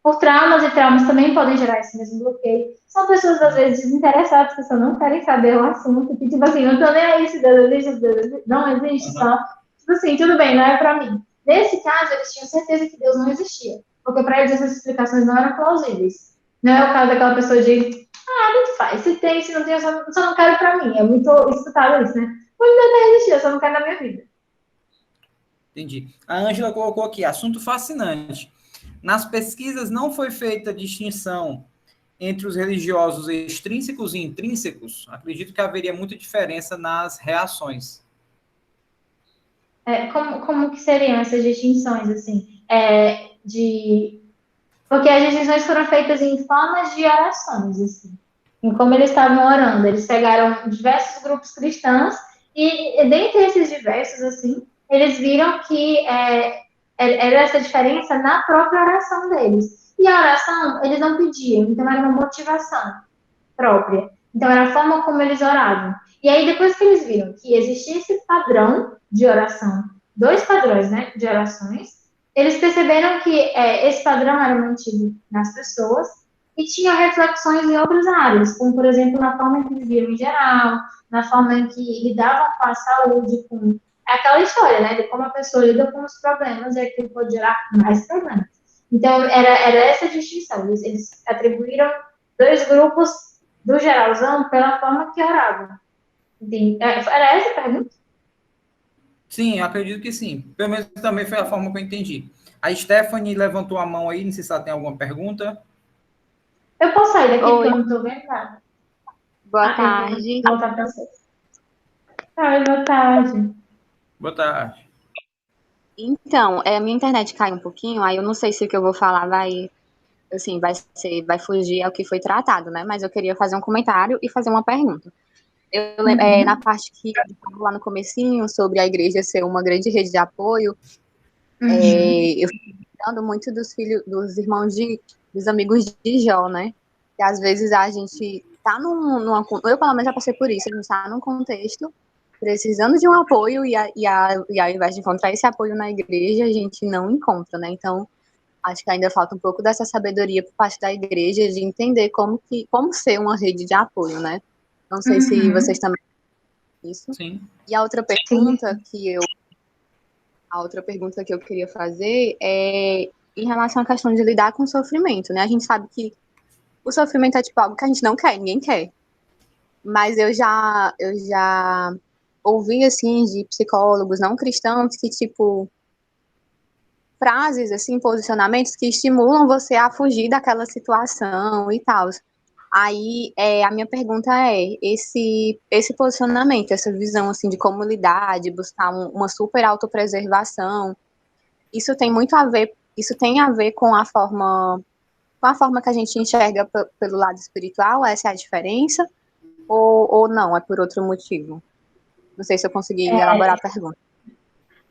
por traumas, e traumas também podem gerar esse mesmo bloqueio. São pessoas, às vezes, desinteressadas, que só não querem saber o assunto, que, tipo assim, não tô nem aí se Deus existe, Deus não existe, só, tipo assim, tudo bem, não é pra mim. Nesse caso, eles tinham certeza que Deus não existia, porque para eles essas explicações não eram plausíveis. Não é o caso daquela pessoa de, tanto faz, se tem, se não tem, eu só não quero pra mim. É muito escutado isso, né? Pois Deus não existe, eu só não quero na minha vida. Entendi. A Ângela colocou aqui, assunto fascinante. Nas pesquisas não foi feita distinção entre os religiosos extrínsecos e intrínsecos. Acredito que haveria muita diferença nas reações. Como que seriam essas distinções, assim? Porque as distinções foram feitas em formas de orações, assim. Em como eles estavam orando. Eles pegaram diversos grupos cristãos e dentre esses diversos, assim, eles viram que era essa diferença na própria oração deles. E a oração, eles não pediam, então era uma motivação própria. Então era a forma como eles oravam. E aí, depois que eles viram que existia esse padrão de oração, dois padrões, né, de orações, eles perceberam que esse padrão era mantido nas pessoas e tinha reflexões em outras áreas, como, por exemplo, na forma que viviam em geral, na forma em que lidavam com a saúde, com aquela história, né, de como a pessoa lida com os problemas e aquilo pode gerar mais problemas. Então, era essa distinção. Eles atribuíram dois grupos do geralzão pela forma que oravam. Era essa a pergunta? Sim, eu acredito que sim. Pelo menos também foi a forma que eu entendi. A Stephanie levantou a mão aí, não sei se ela tem alguma pergunta. Eu posso sair daqui porque Oi, eu não estou vendo nada. boa Eu vou tarde. voltar para vocês. Oi, boa tarde. Boa tarde. Então, a minha internet caiu um pouquinho, aí eu não sei se o que eu vou falar assim, vai fugir ao que foi tratado, né? Mas eu queria fazer um comentário e fazer uma pergunta. Na parte que eu falou lá no comecinho sobre a igreja ser uma grande rede de apoio, eu fico lembrando muito dos filhos, dos irmãos dos amigos de Jó, né? Que às vezes a gente tá eu pelo menos já passei por isso, a gente tá num contexto precisando de um apoio e ao invés de encontrar esse apoio na igreja, a gente não encontra, né? Então, acho que ainda falta um pouco dessa sabedoria por parte da igreja de entender como ser uma rede de apoio, né? Não sei se vocês também têm isso. Sim. E a outra Sim. pergunta que eu A outra pergunta que eu queria fazer é em relação à questão de lidar com o sofrimento, né? A gente sabe que o sofrimento é tipo algo que a gente não quer, ninguém quer. Mas eu já ouvi, assim, de psicólogos não cristãos que, tipo, frases, assim, posicionamentos que estimulam você a fugir daquela situação e tal. Aí, a minha pergunta é, esse posicionamento, essa visão, assim, de como lidar, de buscar uma super autopreservação, isso tem a ver com a forma que a gente enxerga pelo lado espiritual, essa é a diferença? Ou não, é por outro motivo? Não sei se eu consegui elaborar a pergunta.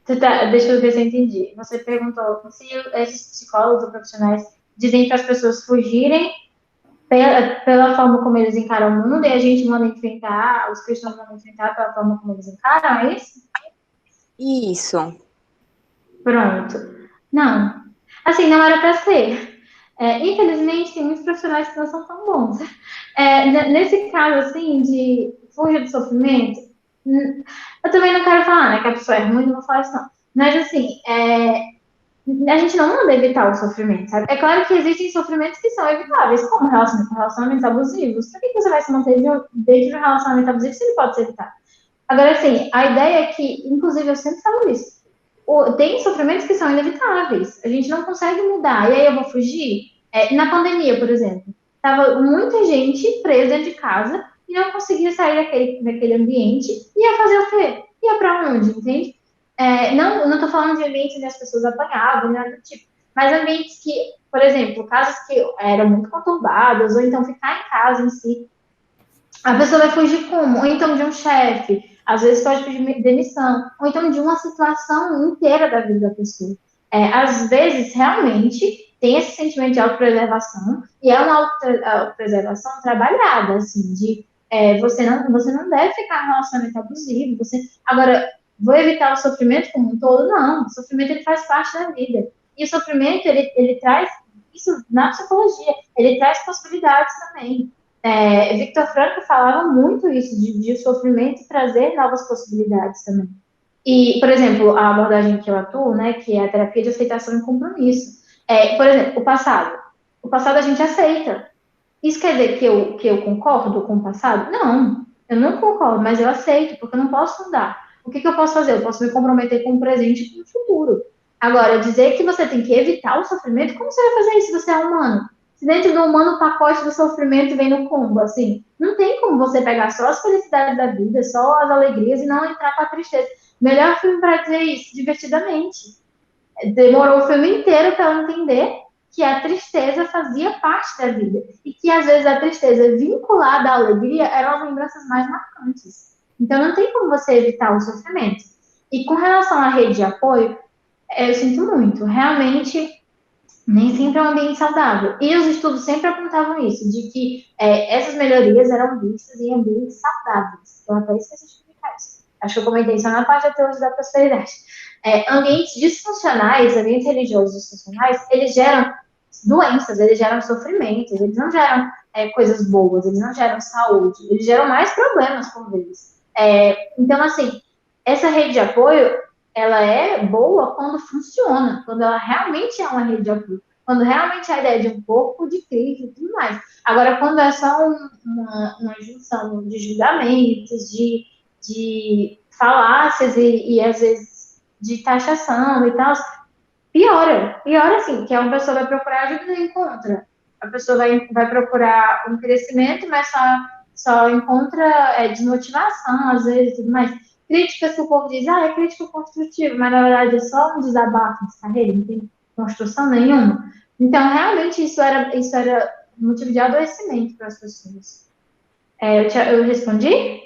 Deixa eu ver se eu entendi. Você perguntou se esses psicólogos ou profissionais dizem para as pessoas fugirem pela forma como eles encaram o mundo e a gente manda enfrentar, os cristãos mandam enfrentar pela forma como eles encaram, é isso? Isso. Pronto. Não. Assim, não era para ser. Infelizmente, tem muitos profissionais que não são tão bons. Nesse caso, assim, de fugir do sofrimento, eu também não quero falar, né, que a pessoa é ruim, não vou falar isso não. Mas, assim, a gente não manda evitar o sofrimento, sabe? É claro que existem sofrimentos que são evitáveis, como relacionamentos abusivos. Por que você vai se manter dentro de um relacionamento abusivo se ele pode ser evitado? Agora, assim, a ideia é que, inclusive, eu sempre falo isso, tem sofrimentos que são inevitáveis, a gente não consegue mudar, e aí eu vou fugir? Na pandemia, por exemplo, tava muita gente presa dentro de casa e não conseguia sair daquele ambiente, ia fazer o quê? Ia para onde, entende? Não estou falando de ambientes onde as pessoas apanhavam, nada do tipo, mas ambientes que, por exemplo, casas que eram muito conturbadas, ou então ficar em casa em si, a pessoa vai fugir como? Ou então de um chefe, às vezes pode pedir demissão, ou então de uma situação inteira da vida da pessoa. Às vezes, realmente, tem esse sentimento de autopreservação, e é uma autopreservação trabalhada, assim, de você não deve ficar em um relacionamento abusivo, agora, vou evitar o sofrimento como um todo? Não, o sofrimento ele faz parte da vida. E o sofrimento, ele traz, isso na psicologia, ele traz possibilidades também. Victor Frankl falava muito isso, de o sofrimento trazer novas possibilidades também. E, por exemplo, a abordagem que eu atuo, né, que é a terapia de aceitação e compromisso. Por exemplo, o passado. O passado a gente aceita. Isso quer dizer que eu concordo com o passado? Não, eu não concordo, mas eu aceito, porque eu não posso mudar. O que eu posso fazer? Eu posso me comprometer com o presente e com o futuro. Agora, dizer que você tem que evitar o sofrimento, como você vai fazer isso se você é humano? Se dentro do humano o pacote do sofrimento vem no combo, assim, não tem como você pegar só as felicidades da vida, só as alegrias e não entrar com a tristeza. Melhor filme para dizer isso, Divertidamente. Demorou o filme inteiro para eu entender que a tristeza fazia parte da vida e que às vezes a tristeza vinculada à alegria eram as lembranças mais marcantes. Então não tem como você evitar o sofrimento. E com relação à rede de apoio, eu sinto muito. Realmente, nem sempre é um ambiente saudável. E os estudos sempre apontavam isso, de que essas melhorias eram vistas em ambientes saudáveis. Eu até esqueci de explicar isso. Acho que eu comentei só na parte da teoria da prosperidade. Ambientes disfuncionais, ambientes religiosos disfuncionais, eles geram doenças, eles geram sofrimentos, eles não geram coisas boas, eles não geram saúde, eles geram mais problemas por vezes. Então, assim, essa rede de apoio, ela é boa quando funciona, quando ela realmente é uma rede de apoio, quando realmente é a ideia de um corpo de Cristo e tudo mais. Agora, quando é só uma junção de julgamentos, de falácias e às vezes de taxação e tal, piora assim, que uma pessoa vai procurar ajuda e não encontra. A pessoa vai procurar um crescimento, mas só encontra desmotivação, às vezes, tudo mais. Críticas que o povo diz, é crítica construtiva, mas na verdade é só um desabafo de carreira, não tem construção nenhuma. Então, realmente, isso era motivo de adoecimento para as pessoas. Eu respondi?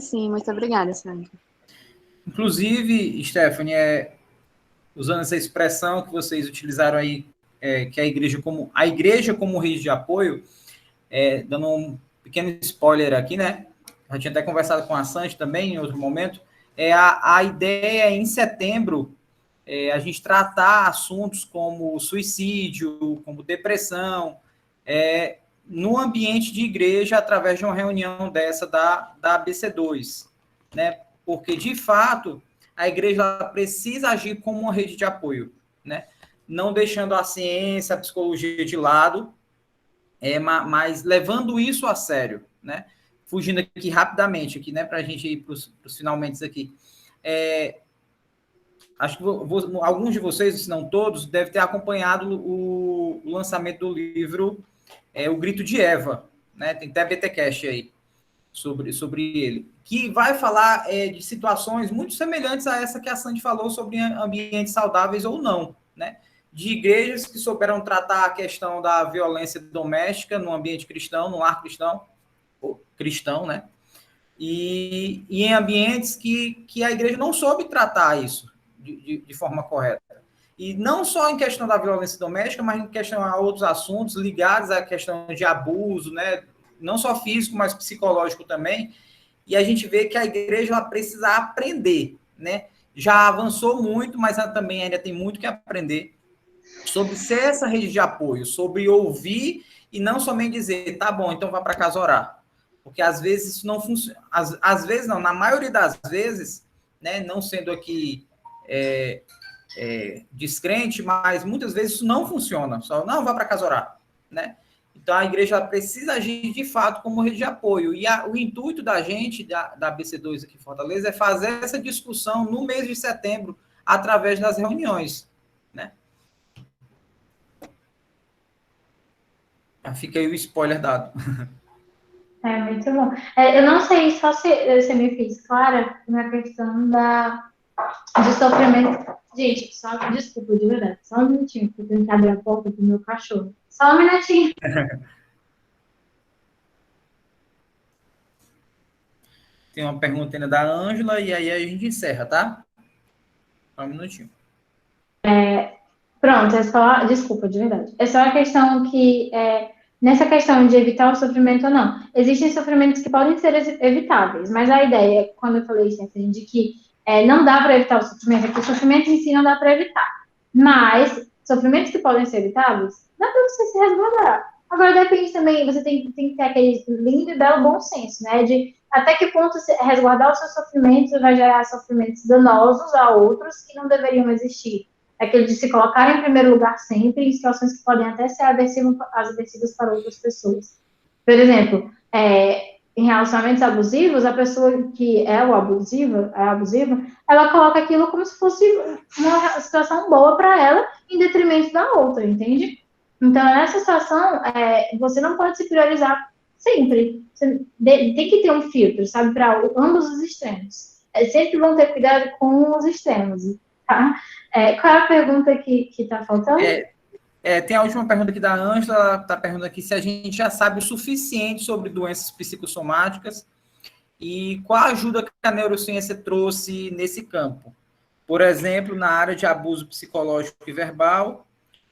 Sim, muito obrigada, Sandra. Inclusive, Stephanie, usando essa expressão que vocês utilizaram aí, que a igreja como rede de apoio, dando um pequeno spoiler aqui, né? Eu tinha até conversado com a Sandy também em outro momento. A ideia é, em setembro, a gente tratar assuntos como suicídio, como depressão, no ambiente de igreja através de uma reunião dessa da ABC2, né? Porque, de fato, a igreja precisa agir como uma rede de apoio, né? Não deixando a ciência, a psicologia de lado, mas levando isso a sério, né? Fugindo aqui rapidamente, aqui, né? Para a gente ir para os finalmente aqui. Acho que alguns de vocês, se não todos, devem ter acompanhado o lançamento do livro O Grito de Eva, né? Tem até BTcast aí sobre ele, que vai falar de situações muito semelhantes a essa que a Sandy falou sobre ambientes saudáveis ou não, né? De igrejas que souberam tratar a questão da violência doméstica no ambiente cristão, no lar cristão, né? E em ambientes que a igreja não soube tratar isso de forma correta. E não só em questão da violência doméstica, mas em questão a outros assuntos ligados à questão de abuso, né? Não só físico, mas psicológico também. E a gente vê que a igreja ela precisa aprender, né? Já avançou muito, mas ela também ainda tem muito que aprender sobre ser essa rede de apoio, sobre ouvir e não somente dizer, tá bom, então vá para casa orar. Porque às vezes isso não funciona. Às vezes não, na maioria das vezes, né? Não sendo aqui descrente, mas muitas vezes isso não funciona. Só não vá para casa orar, né? Então a igreja precisa agir de fato como rede de apoio. E o intuito da gente, da BC2 aqui em Fortaleza, é fazer essa discussão no mês de setembro, através das reuniões, né? Fica aí o spoiler dado. Muito bom. Eu não sei só se você me fez clara na questão de sofrimento. Gente, só desculpa, de verdade. Só um minutinho, porque eu tenho que abrir a porta do meu cachorro. Só um minutinho. Tem uma pergunta ainda da Ângela, e aí a gente encerra, tá? Só um minutinho. Pronto, é só. Desculpa, de verdade. É só a questão que. Nessa questão de evitar o sofrimento ou não, existem sofrimentos que podem ser evitáveis, mas a ideia, quando eu falei isso, de que não dá para evitar o sofrimento, é que o sofrimento em si não dá para evitar. Mas sofrimentos que podem ser evitáveis, dá para você se resguardar. Agora depende também, você tem que ter aquele lindo e belo bom senso, né? De até que ponto resguardar os seus sofrimentos vai gerar sofrimentos danosos a outros que não deveriam existir. Aquele de se colocar em primeiro lugar sempre em situações que podem até ser aversivas para outras pessoas. Por exemplo, em relacionamentos abusivos, a pessoa que é abusiva, ela coloca aquilo como se fosse uma situação boa para ela, em detrimento da outra, entende? Então, nessa situação, você não pode se priorizar sempre. Você tem que ter um filtro, sabe, para ambos os extremos. Sempre vão ter cuidado com os extremos, tá? Qual é a pergunta que está faltando? Tem a última pergunta aqui da Ângela, ela está perguntando aqui se a gente já sabe o suficiente sobre doenças psicossomáticas e qual a ajuda que a neurociência trouxe nesse campo. Por exemplo, na área de abuso psicológico e verbal,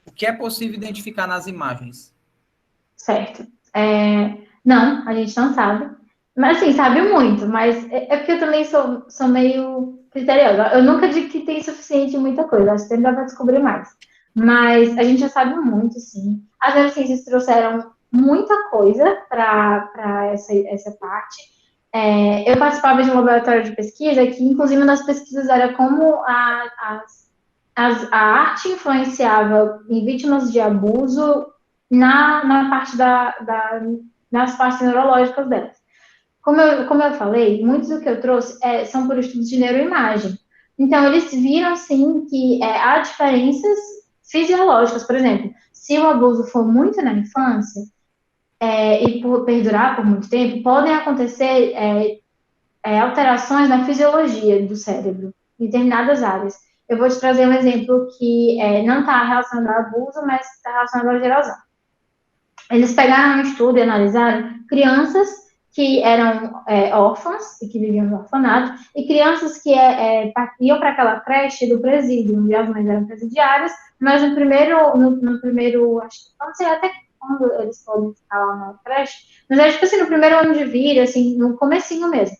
o que é possível identificar nas imagens? Certo. Não, a gente não sabe. Mas, assim, sabe muito, mas é porque eu também sou meio criteriosa. Eu nunca digo que tem suficiente muita coisa, acho que sempre dá para descobrir mais. Mas a gente já sabe muito, sim. As neurociências trouxeram muita coisa para essa parte. Eu participava de um laboratório de pesquisa que, inclusive, uma das pesquisas era como a arte influenciava em vítimas de abuso na parte nas partes neurológicas delas. Como eu falei, muitos do que eu trouxe são por estudos de neuroimagem. Então, eles viram, sim, que há diferenças fisiológicas. Por exemplo, se o abuso for muito na infância e perdurar por muito tempo, podem acontecer alterações na fisiologia do cérebro, em determinadas áreas. Eu vou te trazer um exemplo que não está relacionado ao abuso, mas está relacionado à geração. Eles pegaram um estudo e analisaram crianças que eram órfãs e que viviam no orfanato, e crianças que iam para aquela creche do presídio, onde as mães eram presidiárias, mas no primeiro, acho que não sei até quando eles podem ficar lá na creche, mas é tipo assim, no primeiro ano de vida, assim, no comecinho mesmo.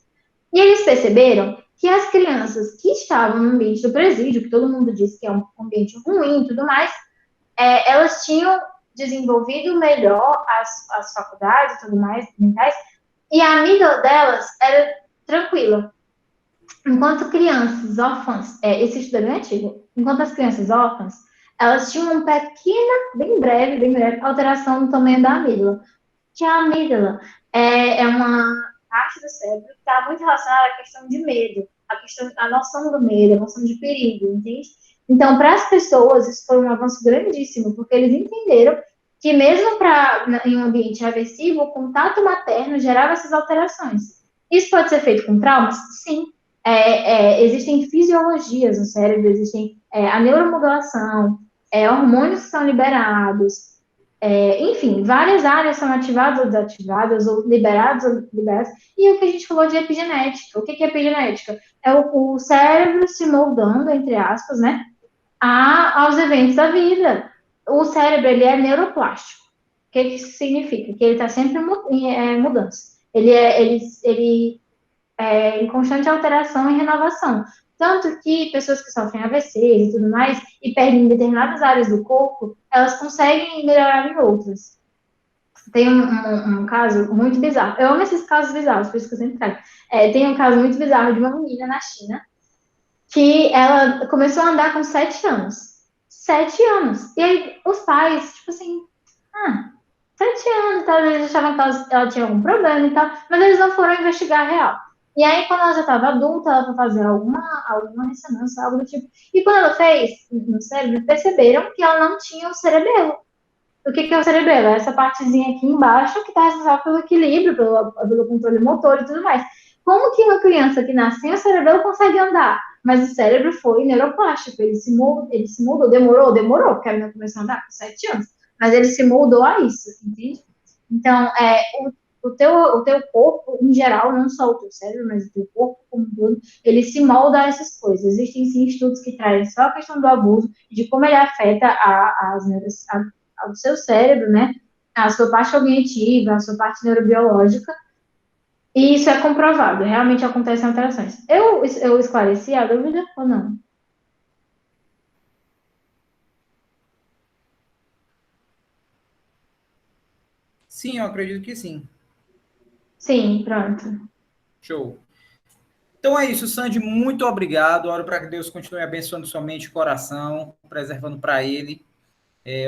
E eles perceberam que as crianças que estavam no ambiente do presídio, que todo mundo diz que é um ambiente ruim e tudo mais, elas tinham desenvolvido melhor as faculdades e tudo mais, mentais, e a amígdala delas era tranquila. Enquanto crianças órfãs, esse estudo é bem antigo, enquanto as crianças órfãs, elas tinham uma pequena, bem breve, alteração no tamanho da amígdala. Que a amígdala é uma parte do cérebro que está muito relacionada à questão de medo, a noção do medo, a noção de perigo, entende? Então, para as pessoas, isso foi um avanço grandíssimo, porque eles entenderam que mesmo em um ambiente aversivo, o contato materno gerava essas alterações. Isso pode ser feito com traumas? Sim. Existem fisiologias no cérebro, existem a neuromodulação, hormônios que são liberados, enfim, várias áreas são ativadas ou desativadas, ou liberadas, e o que a gente falou de epigenética. O que é epigenética? É o cérebro se moldando, entre aspas, né, aos eventos da vida. O cérebro, ele é neuroplástico. O que isso significa? Que ele está sempre em mudança. Ele em constante alteração e renovação. Tanto que pessoas que sofrem AVC e tudo mais, e perdem determinadas áreas do corpo, elas conseguem melhorar em outras. Tem um caso muito bizarro. Eu amo esses casos bizarros, por isso que eu sempre trago. Tem um caso muito bizarro de uma menina na China, que ela começou a andar com 7 anos. 7 anos. E aí, os pais, tipo assim, 7 anos e tal, eles achavam que ela tinha algum problema e tal, mas eles não foram investigar a real. E aí, quando ela já estava adulta, ela foi fazer alguma ressonância, algo do tipo. E quando ela fez no cérebro, perceberam que ela não tinha o cerebelo. O que é o cerebelo? É essa partezinha aqui embaixo que está responsável pelo equilíbrio, pelo controle motor e tudo mais. Como que uma criança que nasce sem o cerebelo consegue andar? Mas o cérebro foi neuroplástico, ele se moldou, demorou, porque ela começou a andar com 7 anos, mas ele se moldou a isso, entende? Então, o teu corpo, em geral, não só o teu cérebro, mas o teu corpo como um todo, ele se molda a essas coisas. Existem, sim, estudos que trazem só a questão do abuso, de como ele afeta ao seu cérebro, né? A sua parte cognitiva, a sua parte neurobiológica, e isso é comprovado, realmente acontecem alterações. Eu esclareci a dúvida ou não? Sim, eu acredito que sim. Sim, pronto. Show. Então é isso, Sandy, muito obrigado. Oro para que Deus continue abençoando sua mente e coração, preservando para ele.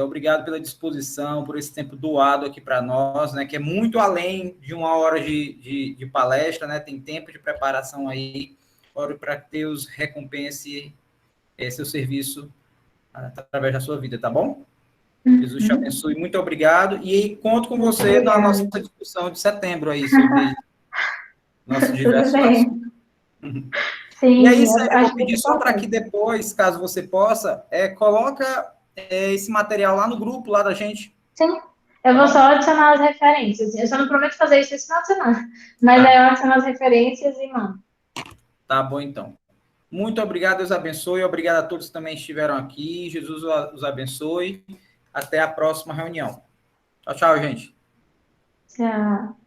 Obrigado pela disposição, por esse tempo doado aqui para nós, né, que é muito além de 1 hora de palestra, né, tem tempo de preparação aí. Oro para que Deus recompense seu serviço através da sua vida, tá bom? Jesus te abençoe, muito obrigado. E conto com você na nossa discussão de setembro aí sobre nossos diversos assuntos. Sim, E aí, Sandy, eu vou acho muito pedir só para que importante. depois, caso você possa, coloca esse material lá no grupo, lá da gente. Sim, eu Tá vou só bom? adicionar as referências. Eu só não prometo fazer isso esse final de semana, mas aí Tá, eu adiciono as referências e mando. tá bom então. Muito obrigado, Deus abençoe. Obrigado a todos que também estiveram aqui. Jesus os abençoe. Até a próxima reunião. Tchau, tchau, gente. Tchau.